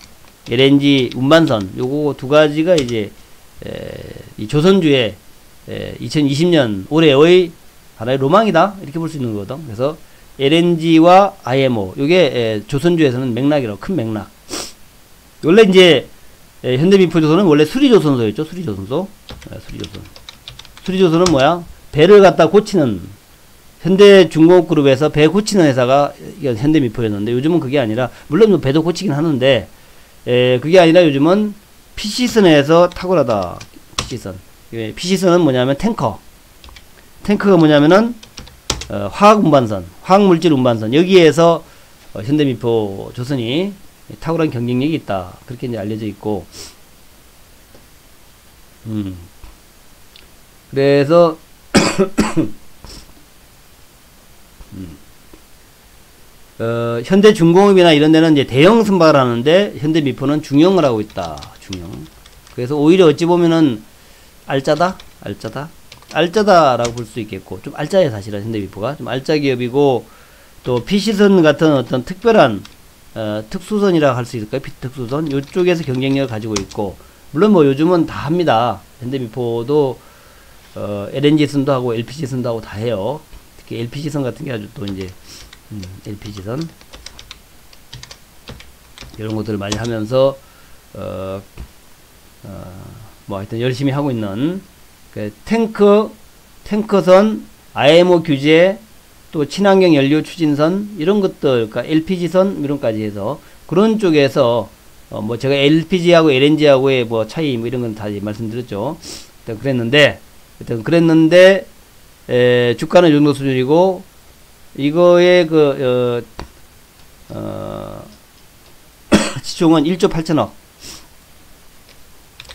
LNG 운반선 요거 두 가지가 이제 이 조선주의 2020년 올해의 하나의 로망이다 이렇게 볼 수 있는 거거든. 그래서 LNG와 IMO 요게 조선주에서는 맥락이라고 큰 맥락. 원래 이제 현대미포조선은 원래 수리조선소였죠. 수리조선소. 수리조선은 뭐야? 배를 갖다 고치는 현대중공업그룹에서 배 고치는 회사가 현대미포였는데 요즘은 그게 아니라 물론 배도 고치긴 하는데 그게 아니라 요즘은 PC선에서 탁월하다. PC선. PC선은 뭐냐면 탱커가 뭐냐면은 화학운반선, 화학물질 운반선 여기에서 현대미포 조선이 탁월한 경쟁력이 있다. 그렇게 이제 알려져 있고, 그래서 현대중공업이나 이런 데는 이제 대형 선박을 하는데 현대미포는 중형을 하고 있다. 중형. 그래서 오히려 어찌 보면은 알짜다라고 볼 수 있겠고, 좀 알짜요 사실은 현대미포가 좀 알짜 기업이고, 또 PC선 같은 어떤 특별한 특수선이라 할 수 있을까요? 특수선 요쪽에서 경쟁력을 가지고 있고, 물론 뭐 요즘은 다 합니다. 현대미포도 LNG선도 하고 LPG선도 하고 다 해요. 특히 LPG선 같은 게 아주 또 이제 LPG선 이런 것들을 많이 하면서 뭐 하여튼 열심히 하고 있는 그 탱커선, IMO 규제, 또 친환경 연료 추진선 이런 것들, 그러니까 LPG선 이런까지 해서 그런 쪽에서 뭐 제가 LPG하고 LNG하고의 뭐 차이 뭐 이런 건 다 말씀드렸죠. 그랬는데 주가는 이 정도 수준이고 이거의 시총은 1조 8천억.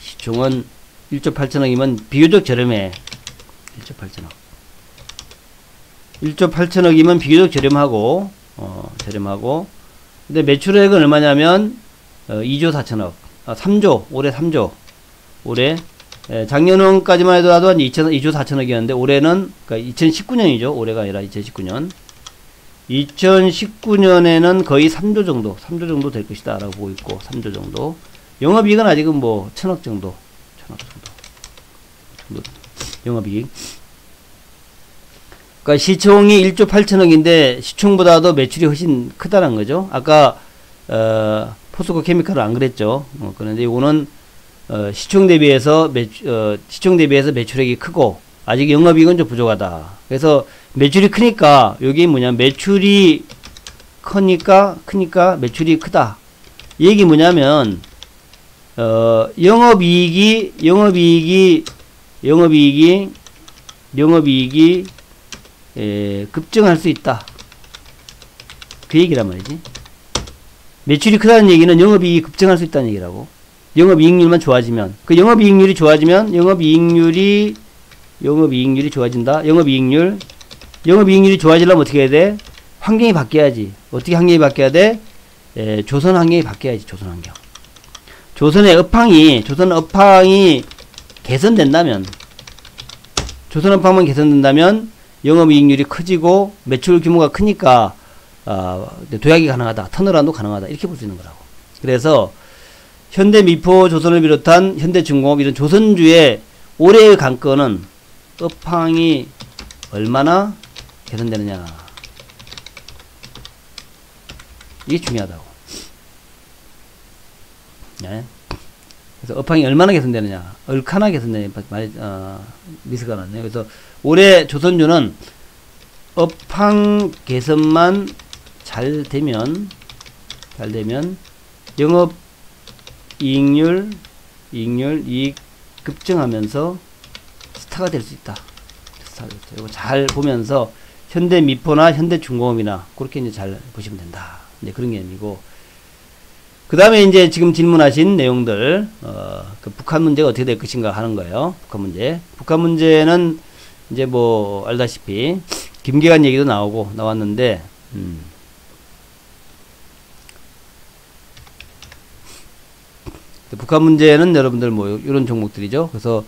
시총은 1조 8천억이면 비교적 저렴해. 1조 8천억이면 비교적 저렴하고, 근데 매출액은 얼마냐면, 2조 4천억. 3조, 올해 3조. 올해, 작년까지만 해도 한 2조 4천억이었는데, 올해는, 그러니까 2019년이죠. 올해가 아니라 2019년. 2019년에는 거의 3조 정도 될 것이다. 라고 보고 있고, 3조 정도. 영업이익은 아직은 뭐, 1,000억 정도. 영업이익. 그러니까 시총이 1조 8천억인데 시총보다도 매출이 훨씬 크다는 거죠. 아까 포스코 케미칼은 안 그랬죠. 그런데 이거는 시총 대비해서 매출액이 크고 아직 영업이익은 좀 부족하다. 그래서 매출이 크니까 여기 뭐냐, 매출이 크니까 매출이 크다. 이 얘기 뭐냐면 영업이익이 급증할 수 있다. 그 얘기란 말이지. 매출이 크다는 얘기는 영업이익이 급증할 수 있다는 얘기라고. 영업이익률만 좋아지면, 그 영업이익률이 좋아지면 영업이익률이 좋아진다. 영업이익률이 좋아지려면 어떻게 해야 돼? 환경이 바뀌어야지. 어떻게 환경이 바뀌어야 돼? 조선 환경이 바뀌어야지. 조선 환경. 조선 업황이 개선된다면 영업이익률이 커지고 매출 규모가 크니까 도약이 가능하다. 턴어라운도 가능하다. 이렇게 볼 수 있는 거라고. 그래서 현대미포 조선을 비롯한 현대중공업 이런 조선주의 올해의 관건은 업황이 얼마나 개선되느냐. 이게 중요하다고. 네. 그래서 업황이 얼마나 개선되느냐, 얼마나 개선되느냐, 미스가 났네요. 그래서 올해 조선주는 업황 개선만 잘 되면 영업 이익 급증하면서 스타가 될 수 있다. 이거 잘 보면서 현대미포나 현대중공업이나 그렇게 이제 잘 보시면 된다. 이제 그런 개념이고. 그 다음에 이제 지금 질문하신 내용들, 그 북한 문제가 어떻게 될 것인가 하는 거예요. 북한 문제는, 이제 뭐 알다시피 김계관 얘기도 나왔는데 북한 문제는 여러분들 뭐 이런 종목들이죠. 그래서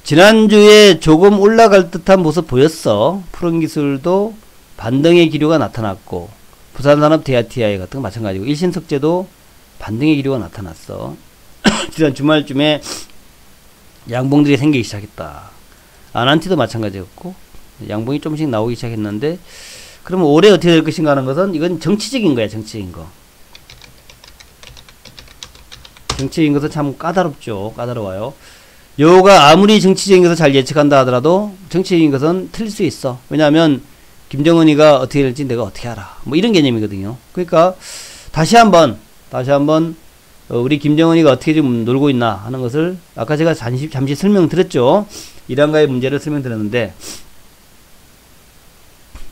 지난주에 조금 올라갈 듯한 모습 보였어. 푸른기술도 반등의 기류가 나타났고, 부산산업 DRTI 같은 거 마찬가지고, 일신석재도 반등의 기류가 나타났어. 지난 주말쯤에 양봉들이 생기기 시작했다. 아난티도 마찬가지였고, 양봉이 조금씩 나오기 시작했는데, 그러면 올해 어떻게 될 것인가 하는 것은, 이건 정치적인 거야, 정치적인 거. 정치적인 것은 참 까다롭죠. 까다로워요. 요가 아무리 정치적인 것을 잘 예측한다 하더라도 정치적인 것은 틀릴 수 있어. 왜냐하면 김정은이가 어떻게 될지 내가 어떻게 알아. 뭐 이런 개념이거든요. 그러니까 다시 한번 우리 김정은이가 어떻게 좀 놀고 있나 하는 것을 아까 제가 잠시 설명드렸죠. 이란과의 문제를 설명드렸는데,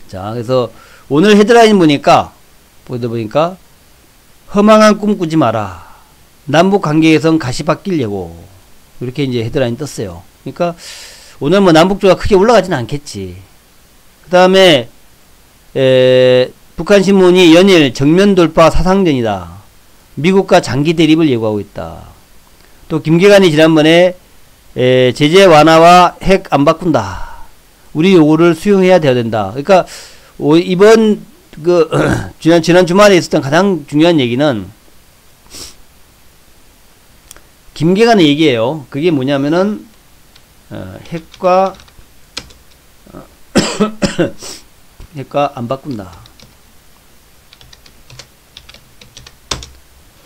자, 그래서 오늘 헤드라인 보니까 허망한 꿈 꾸지 마라. 남북 관계 개선 가시밭길 예고. 이렇게 이제 헤드라인 떴어요. 그러니까 오늘 뭐 남북조가 크게 올라가지는 않겠지. 그 다음에 북한신문이 연일 정면 돌파 사상전이다. 미국과 장기 대립을 예고하고 있다. 또 김계관이 지난번에 제재 완화와 핵 안 바꾼다. 우리 요구를 수용해야 돼야 된다. 그러니까 이번 지난 주말에 있었던 가장 중요한 얘기는 김계관의 얘기예요. 그게 뭐냐면은 핵과 안 바꾼다.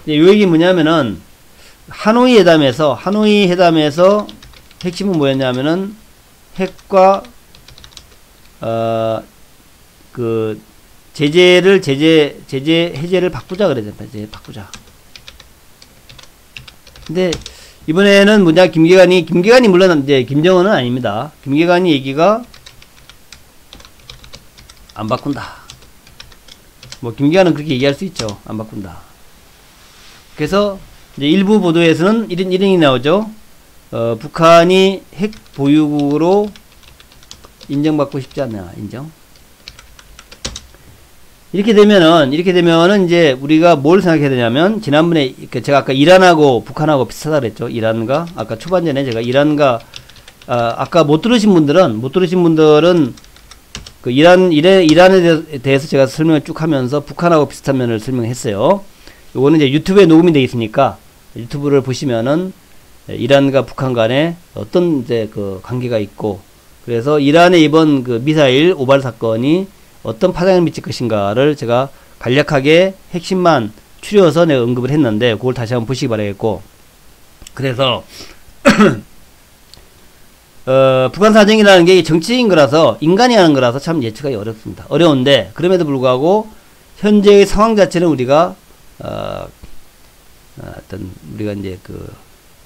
요 얘기 뭐냐면은 하노이 회담에서 핵심은 뭐였냐면은 핵과 제재 해제를 바꾸자 그랬잖아요. 바꾸자. 근데 이번에는 뭐냐, 김계관이 물론 이제 김정은은 아닙니다. 김계관이 얘기가 안 바꾼다. 뭐 김계관은 그렇게 얘기할 수 있죠. 안 바꾼다. 그래서 이제 일부 보도에서는 이런 얘기 나오죠. 북한이 핵 보유국으로 인정받고 싶지 않나, 인정. 이렇게 되면은 이제 우리가 뭘 생각해야 되냐면, 지난번에 제가 아까 이란하고 북한하고 비슷하다 그랬죠. 이란과 아까 초반전에 제가 이란과 아까 못 들으신 분들은 그 이란에 대해서 제가 설명을 쭉 하면서 북한하고 비슷한 면을 설명했어요. 요거는 이제 유튜브에 녹음이 되어 있으니까 유튜브를 보시면은 이란과 북한 간에 어떤 이제 그 관계가 있고, 그래서 이란의 이번 그 미사일 오발 사건이 어떤 파장을 미칠 것인가를 제가 간략하게 핵심만 추려서 내가 언급을 했는데, 그걸 다시 한번 보시기 바라겠고, 그래서 북한 사정이라는 게 정치인 거라서, 인간이 하는 거라서 참 예측하기 어렵습니다. 어려운데, 그럼에도 불구하고 현재의 상황 자체는 우리가 우리가 이제 그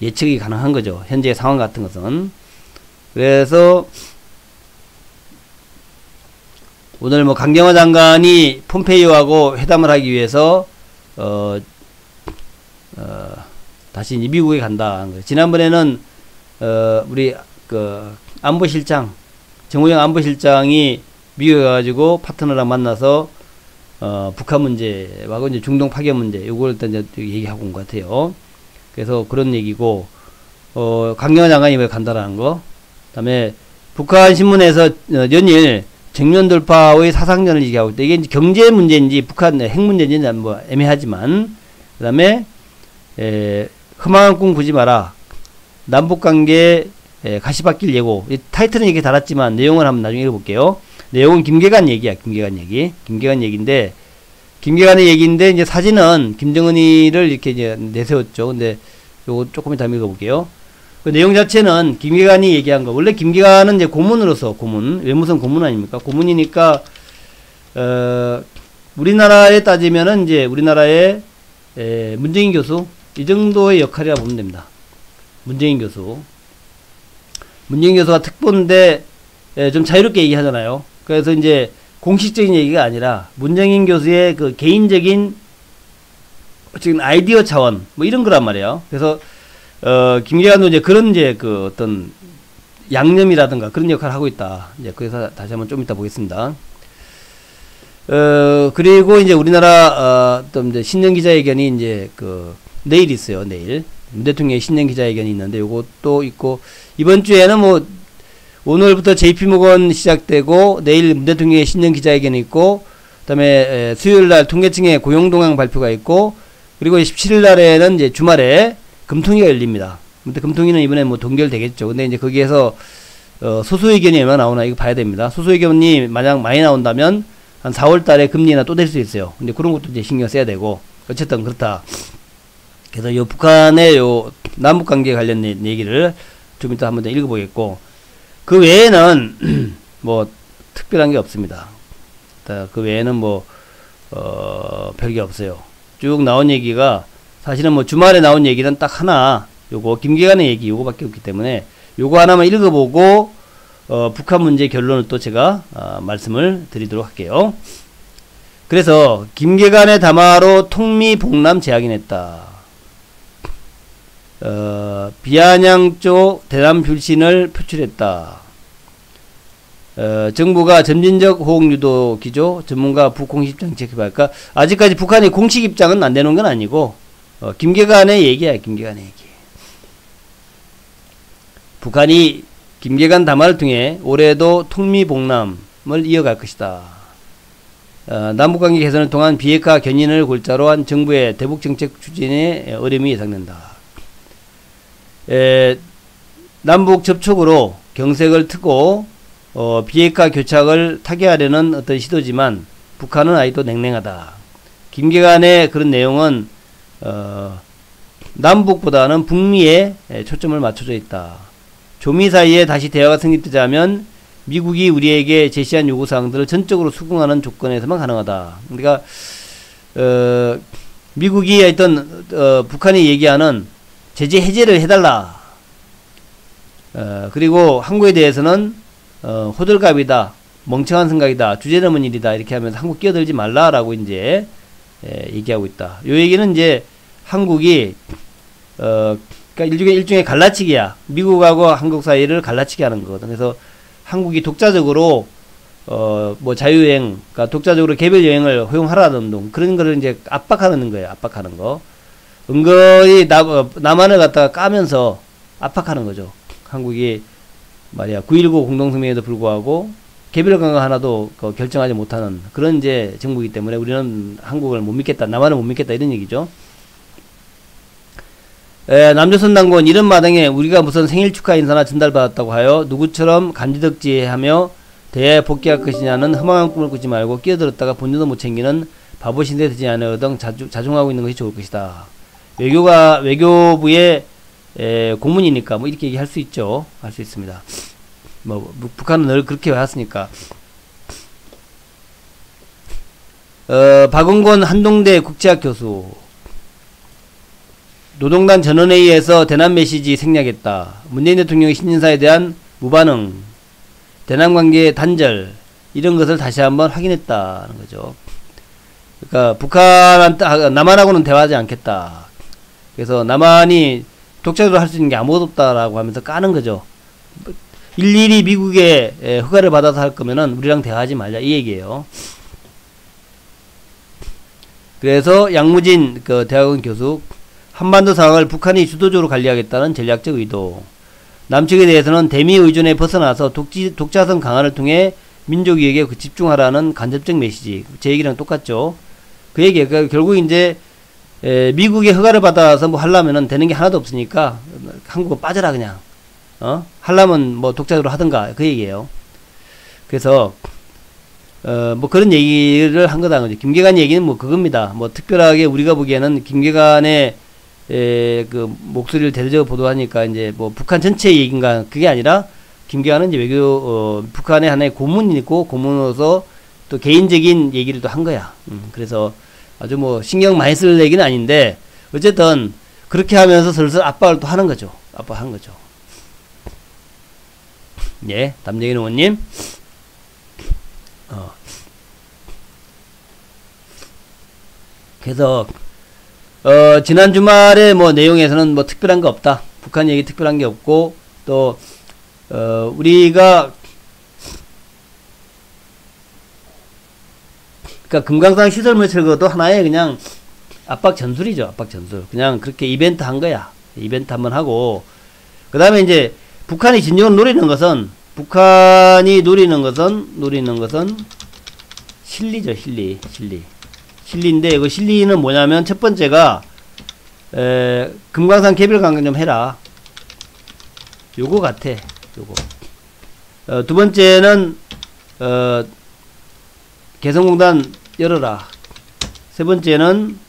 예측이 가능한 거죠. 현재의 상황 같은 것은. 그래서 오늘 뭐 강경화 장관이 폼페이오하고 회담을 하기 위해서 다시 이제 미국에 간다. 지난번에는 우리 그 안보실장, 정호영 안보실장이 미국에 가가지고 파트너랑 만나서 북한 문제하고 이제 중동 파견 문제 요걸 일단 이제 얘기하고 온 것 같아요. 그래서 그런 얘기고, 강경화 장관이 왜 간다라는 거. 그다음에 북한 신문에서 연일 정면 돌파의 사상전을 얘기하고 있다. 이게 이제 경제 문제인지 북한 핵 문제인지 뭐 애매하지만, 그다음에 허망한 꿈 꾸지 마라. 남북 관계 가시밭길 예고. 이 타이틀은 이렇게 달았지만 내용을 한번 나중에 읽어볼게요. 내용은 김계관 얘기야. 김계관의 얘기인데, 김계관의 얘기인데 이제 사진은 김정은이를 이렇게 이제 내세웠죠. 근데 요거 조금 이따 읽어볼게요. 그 내용 자체는 김계관이 얘기한 거. 원래 김계관은 이제 고문으로서, 외무성 고문 아닙니까? 고문이니까, 우리나라에 따지면은 이제 우리나라의 문정인 교수, 이 정도의 역할이라 보면 됩니다. 문정인 교수가 특보인데 좀 자유롭게 얘기하잖아요. 그래서 이제 공식적인 얘기가 아니라 문정인 교수의 그 개인적인 지금 아이디어 차원 뭐 이런 거란 말이에요. 그래서 김계관도 이제 그런 이제 그 어떤 양념이라든가 그런 역할을 하고 있다. 이제 그래서 다시 한번 좀 이따 보겠습니다. 그리고 이제 우리나라 또 이제 신년 기자회견이 이제 내일 있어요. 내일 문 대통령의 신년 기자회견이 있는데 요것도 있고, 이번 주에는 뭐 오늘부터 JP모건 시작되고 내일 문 대통령의 신년 기자회견이 있고, 그다음에 수요일날 통계청의 고용동향 발표가 있고, 그리고 17일 날에는 이제 주말에 금통위가 열립니다. 근데 금통위는 이번에 뭐 동결되겠죠. 근데 이제 거기에서 소수 의견이 얼마 나오나 이거 봐야 됩니다. 소수 의견이 만약 많이 나온다면 한 4월 달에 금리나 또 될 수 있어요. 근데 그런 것도 이제 신경 써야 되고, 어쨌든 그렇다. 그래서 요 북한의 요 남북 관계 관련 얘기를 좀 이따 한번 더 읽어보겠고, 그 외에는 뭐 특별한 게 없습니다. 그 외에는 뭐 별게 없어요. 쭉 나온 얘기가 사실은 뭐 주말에 나온 얘기는 딱 하나, 요거 김계관의 얘기 요거밖에 없기 때문에 요거 하나만 읽어보고 북한 문제 결론을 또 제가 말씀을 드리도록 할게요. 그래서 김계관의 담화로 통미봉남 재확인했다. 비아냥 쪽 대남 불신을 표출했다. 정부가 점진적 호응 유도 기조, 전문가 북공식 정책 개발까. 아직까지 북한이 공식 입장은 안 내놓은 건 아니고 김계관의 얘기야. 김계관의 얘기. 북한이 김계관 담화를 통해 올해도 통미봉남을 이어갈 것이다. 남북관계 개선을 통한 비핵화 견인을 골자로 한 정부의 대북정책 추진에 어려움이 예상된다. 남북 접촉으로 경색을 트고 비핵화 교착을 타개하려는 어떤 시도지만 북한은 아직도 냉랭하다. 김계관의 그런 내용은 남북보다는 북미에 초점을 맞춰져 있다. 조미 사이에 다시 대화가 성립되자면 미국이 우리에게 제시한 요구사항들을 전적으로 수긍하는 조건에서만 가능하다. 그러니까 미국이 하여튼 북한이 얘기하는 제재 해제를 해달라. 그리고 한국에 대해서는 호들갑이다, 멍청한 생각이다, 주제넘은 일이다, 이렇게 하면서 한국 끼어들지 말라라고 이제 얘기하고 있다. 요 얘기는 이제 한국이 그러니까 일종의 갈라치기야. 미국하고 한국 사이를 갈라치기 하는 거거든. 그래서 한국이 독자적으로 뭐 자유여행, 그러니까 독자적으로 개별 여행을 허용하라는 등 그런 거를 이제 압박하는 거예요. 압박하는 거. 은근히 남한을 갖다가 까면서 압박하는 거죠. 한국이 말이야 9.19 공동성명에도 불구하고 개별 강화 하나도 결정하지 못하는 그런 이제 정부이기 때문에 우리는 한국을 못 믿겠다, 남한을 못 믿겠다, 이런 얘기죠. 남조선 당국은 이런 마당에 우리가 무슨 생일 축하 인사나 전달받았다고 하여 누구처럼 간지덕지하며 대야에 복귀할 것이냐는 허망한 꿈을 꾸지 말고 끼어들었다가 본전도 못 챙기는 바보 신세 되지 않으려 등 자중하고 있는 것이 좋을 것이다. 외교부의 고문이니까 뭐 이렇게 얘기할 수 있죠. 할 수 있습니다. 뭐 북한은 늘 그렇게 해왔으니까. 박은권 한동대 국제학 교수. 노동당 전원회의에서 대남 메시지 생략했다. 문재인 대통령의 신인사에 대한 무반응, 대남 관계 단절, 이런 것을 다시 한번 확인했다는 거죠. 그러니까 남한하고는 대화하지 않겠다. 그래서 남한이 독자적으로 할 수 있는 게 아무것도 없다라고 하면서 까는 거죠. 일일이 미국의 허가를 받아서 할 거면은 우리랑 대화하지 말자, 이 얘기예요. 그래서 양무진 대학원 교수, 한반도 상황을 북한이 주도적으로 관리하겠다는 전략적 의도. 남측에 대해서는 대미 의존에 벗어나서 독자성 강화를 통해 민족 이익에 집중하라는 간접적 메시지. 제 얘기랑 똑같죠. 그 얘기예요. 그러니까 결국 이제 미국의 허가를 받아서 뭐 하려면은 되는 게 하나도 없으니까 한국은 빠져라 그냥. 하려면 뭐 독자적으로 하든가, 그 얘기예요. 그래서 뭐 그런 얘기를 한 거다. 김계관 얘기는 뭐 그겁니다. 뭐 특별하게 우리가 보기에는 김계관의 그 목소리를 대대적으로 보도하니까 이제 뭐 북한 전체 얘기인가, 그게 아니라 김계관은 이제 북한의 하나의 고문이고, 고문으로서 또 개인적인 얘기를 또 한 거야. 그래서 아주 뭐 신경 많이 쓸 얘기는 아닌데 어쨌든 그렇게 하면서 슬슬 압박을 또 하는 거죠. 압박하는 거죠. 예, 담쟁이 의원님. 그래서 지난 주말에 뭐 내용에서는 뭐 특별한 거 없다. 북한 얘기 특별한 게 없고, 또 우리가 그러니까 금강산 시설물 철거도 하나의 그냥 압박 전술이죠. 압박 전술. 그냥 그렇게 이벤트 한 거야. 이벤트 한번 하고 그 다음에 이제 북한이 진정으로 노리는 것은 실리죠. 실리인데 그 실리는 뭐냐면 첫 번째가 금강산 개별 관광 좀 해라. 요거 같아. 요거. 두 번째는 개성공단 열어라. 세 번째는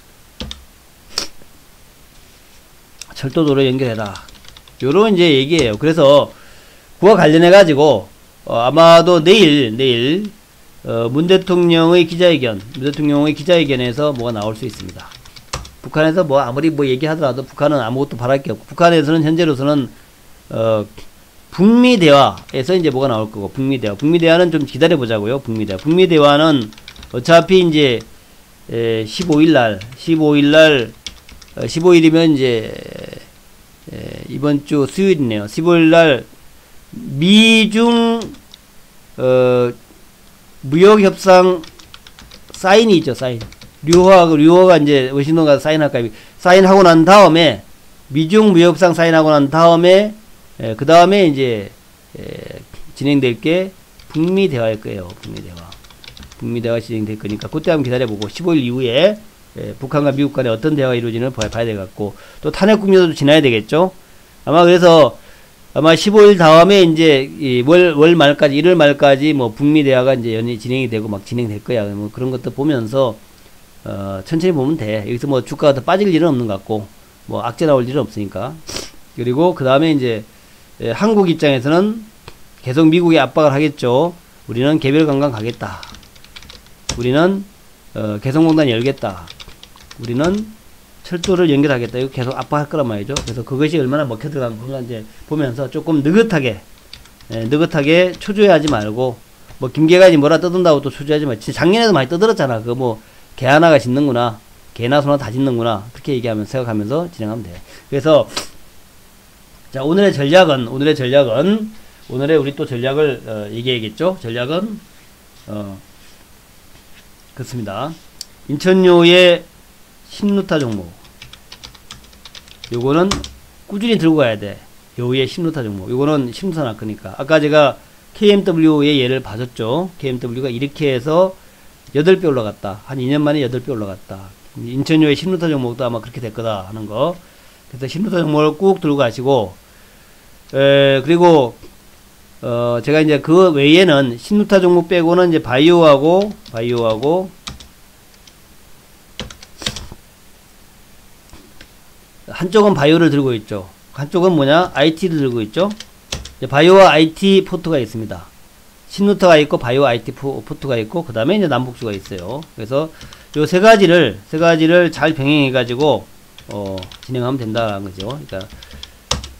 철도도로 연결해라. 요런 이제 얘기예요. 그래서 그와 관련해 가지고 아마도 내일 문 대통령의 기자회견에서 뭐가 나올 수 있습니다. 북한에서 뭐 아무리 뭐 얘기하더라도 북한은 아무것도 바랄 게 없고 북한에서는 현재로서는 북미 대화에서 이제 뭐가 나올 거고 북미대화는 좀 기다려 보자고요. 북미대화는 어차피 이제 15일이면 이제 이번 주 수요일이네요. 15일날 미중 무역협상 사인이 있죠. 류호가 이제 워싱턴 가서 사인하고 난 다음에 미중 무역협상 사인하고 난 다음에 그 다음에 이제 진행될 게 북미 대화일 거예요. 북미 대화 진행될 거니까 그때 한번 기다려보고 15일 이후에 북한과 미국 간에 어떤 대화가 이루어지는 봐야 되겠고 또 탄핵 국면도 지나야 되겠죠. 그래서 아마 15일 다음에 이제 월 말까지 1월 말까지 뭐 북미 대화가 이제 연이 진행이 되고 막 진행될 거야. 뭐 그런 것도 보면서 천천히 보면 돼. 여기서 뭐 주가가 더 빠질 일은 없는 것 같고 뭐 악재 나올 일은 없으니까. 그리고 그 다음에 이제 한국 입장에서는 계속 미국에 압박을 하겠죠. 우리는 개별 관광 가겠다. 우리는 개성공단 열겠다. 우리는 철도를 연결하겠다. 이거 계속 압박할 거란 말이죠. 그래서 그것이 얼마나 먹혀 들어가는가 이제 보면서 조금 느긋하게 초조해하지 말고 뭐 김계관이 뭐라 떠든다고 또 초조하지 마. 작년에도 많이 떠들었잖아. 그거 뭐 개 하나가 짖는구나. 개나 소나 다 짖는구나. 그렇게 얘기하면서 생각하면서 진행하면 돼. 그래서 자 오늘의 전략은 오늘의 우리 또 전략을 얘기해야겠죠. 전략은 그렇습니다. 인천요의 신루타 종목 요거는 꾸준히 들고 가야 돼. 요의 신루타 종목 요거는 신루타 날 거니까 아까 제가 KMW의 예를 봐줬죠. KMW가 이렇게 해서 8배 올라갔다. 한 2년 만에 8배 올라갔다. 인천요의 신루타 종목도 아마 그렇게 될 거다 하는 거. 그래서 신루타 종목을 꾹 들고 가시고 그리고 제가 이제 그 외에는 신루타 종목 빼고는 이제 바이오하고 한쪽은 바이오를 들고 있죠. 한쪽은 뭐냐? IT를 들고 있죠. 바이오와 IT 포트가 있습니다. 신루타가 있고 바이오 IT 포트가 있고 그 다음에 이제 남북주가 있어요. 그래서 요 세 가지를 잘 병행해 가지고 진행하면 된다는 거죠. 그러니까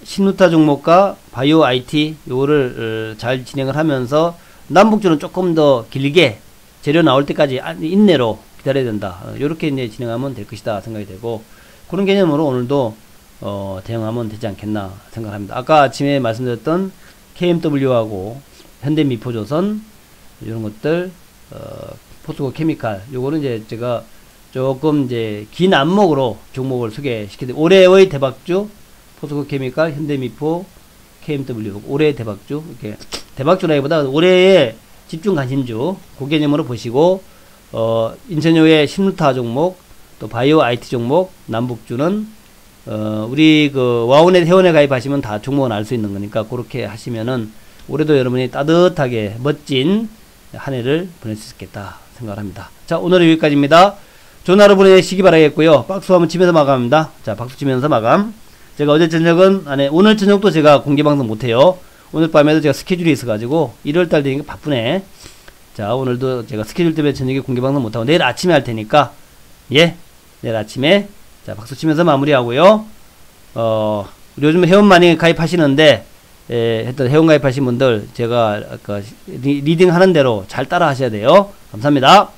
신루타 종목과 바이오 IT 요거를 잘 진행을 하면서 남북주는 조금 더 길게 재료 나올 때까지 인내로 기다려야 된다. 요렇게 이제 진행하면 될 것이다 생각이 되고 그런 개념으로 오늘도 대응하면 되지 않겠나 생각합니다. 아까 아침에 말씀드렸던 KMW하고 현대미포조선 이런 것들 포스코 케미칼 요거는 이제 제가 조금 이제 긴 안목으로 종목을 소개시켜드릴게요. 올해의 대박주 포스코 케미칼, 현대미포, KMW 올해의 대박주 이렇게 대박주라기보다 올해의 집중 관심주 그 개념으로 보시고 인천요의 신루타 종목 또 바이오 IT 종목 남북주는 우리 그 와운에 회원에 가입하시면 다 종목은 알 수 있는 거니까 그렇게 하시면은 올해도 여러분이 따뜻하게 멋진 한 해를 보낼 수 있겠다 생각을 합니다. 자 오늘은 여기까지입니다. 좋은 하루 보내시기 바라겠고요. 박수 한번 치면서 마감합니다. 자 박수 치면서 마감. 제가 어제 저녁은 오늘 저녁도 제가 공개방송 못해요. 오늘 밤에도 제가 스케줄이 있어가지고 1월달 되니까 바쁘네. 자 오늘도 제가 스케줄 때문에 저녁에 공개방송 못하고 내일 아침에 할 테니까 내일 아침에 자 박수 치면서 마무리하고요. 요즘 회원 많이 가입하시는데 회원 가입하신 분들 제가 아까 리딩 하는 대로 잘 따라 하셔야 돼요. 감사합니다.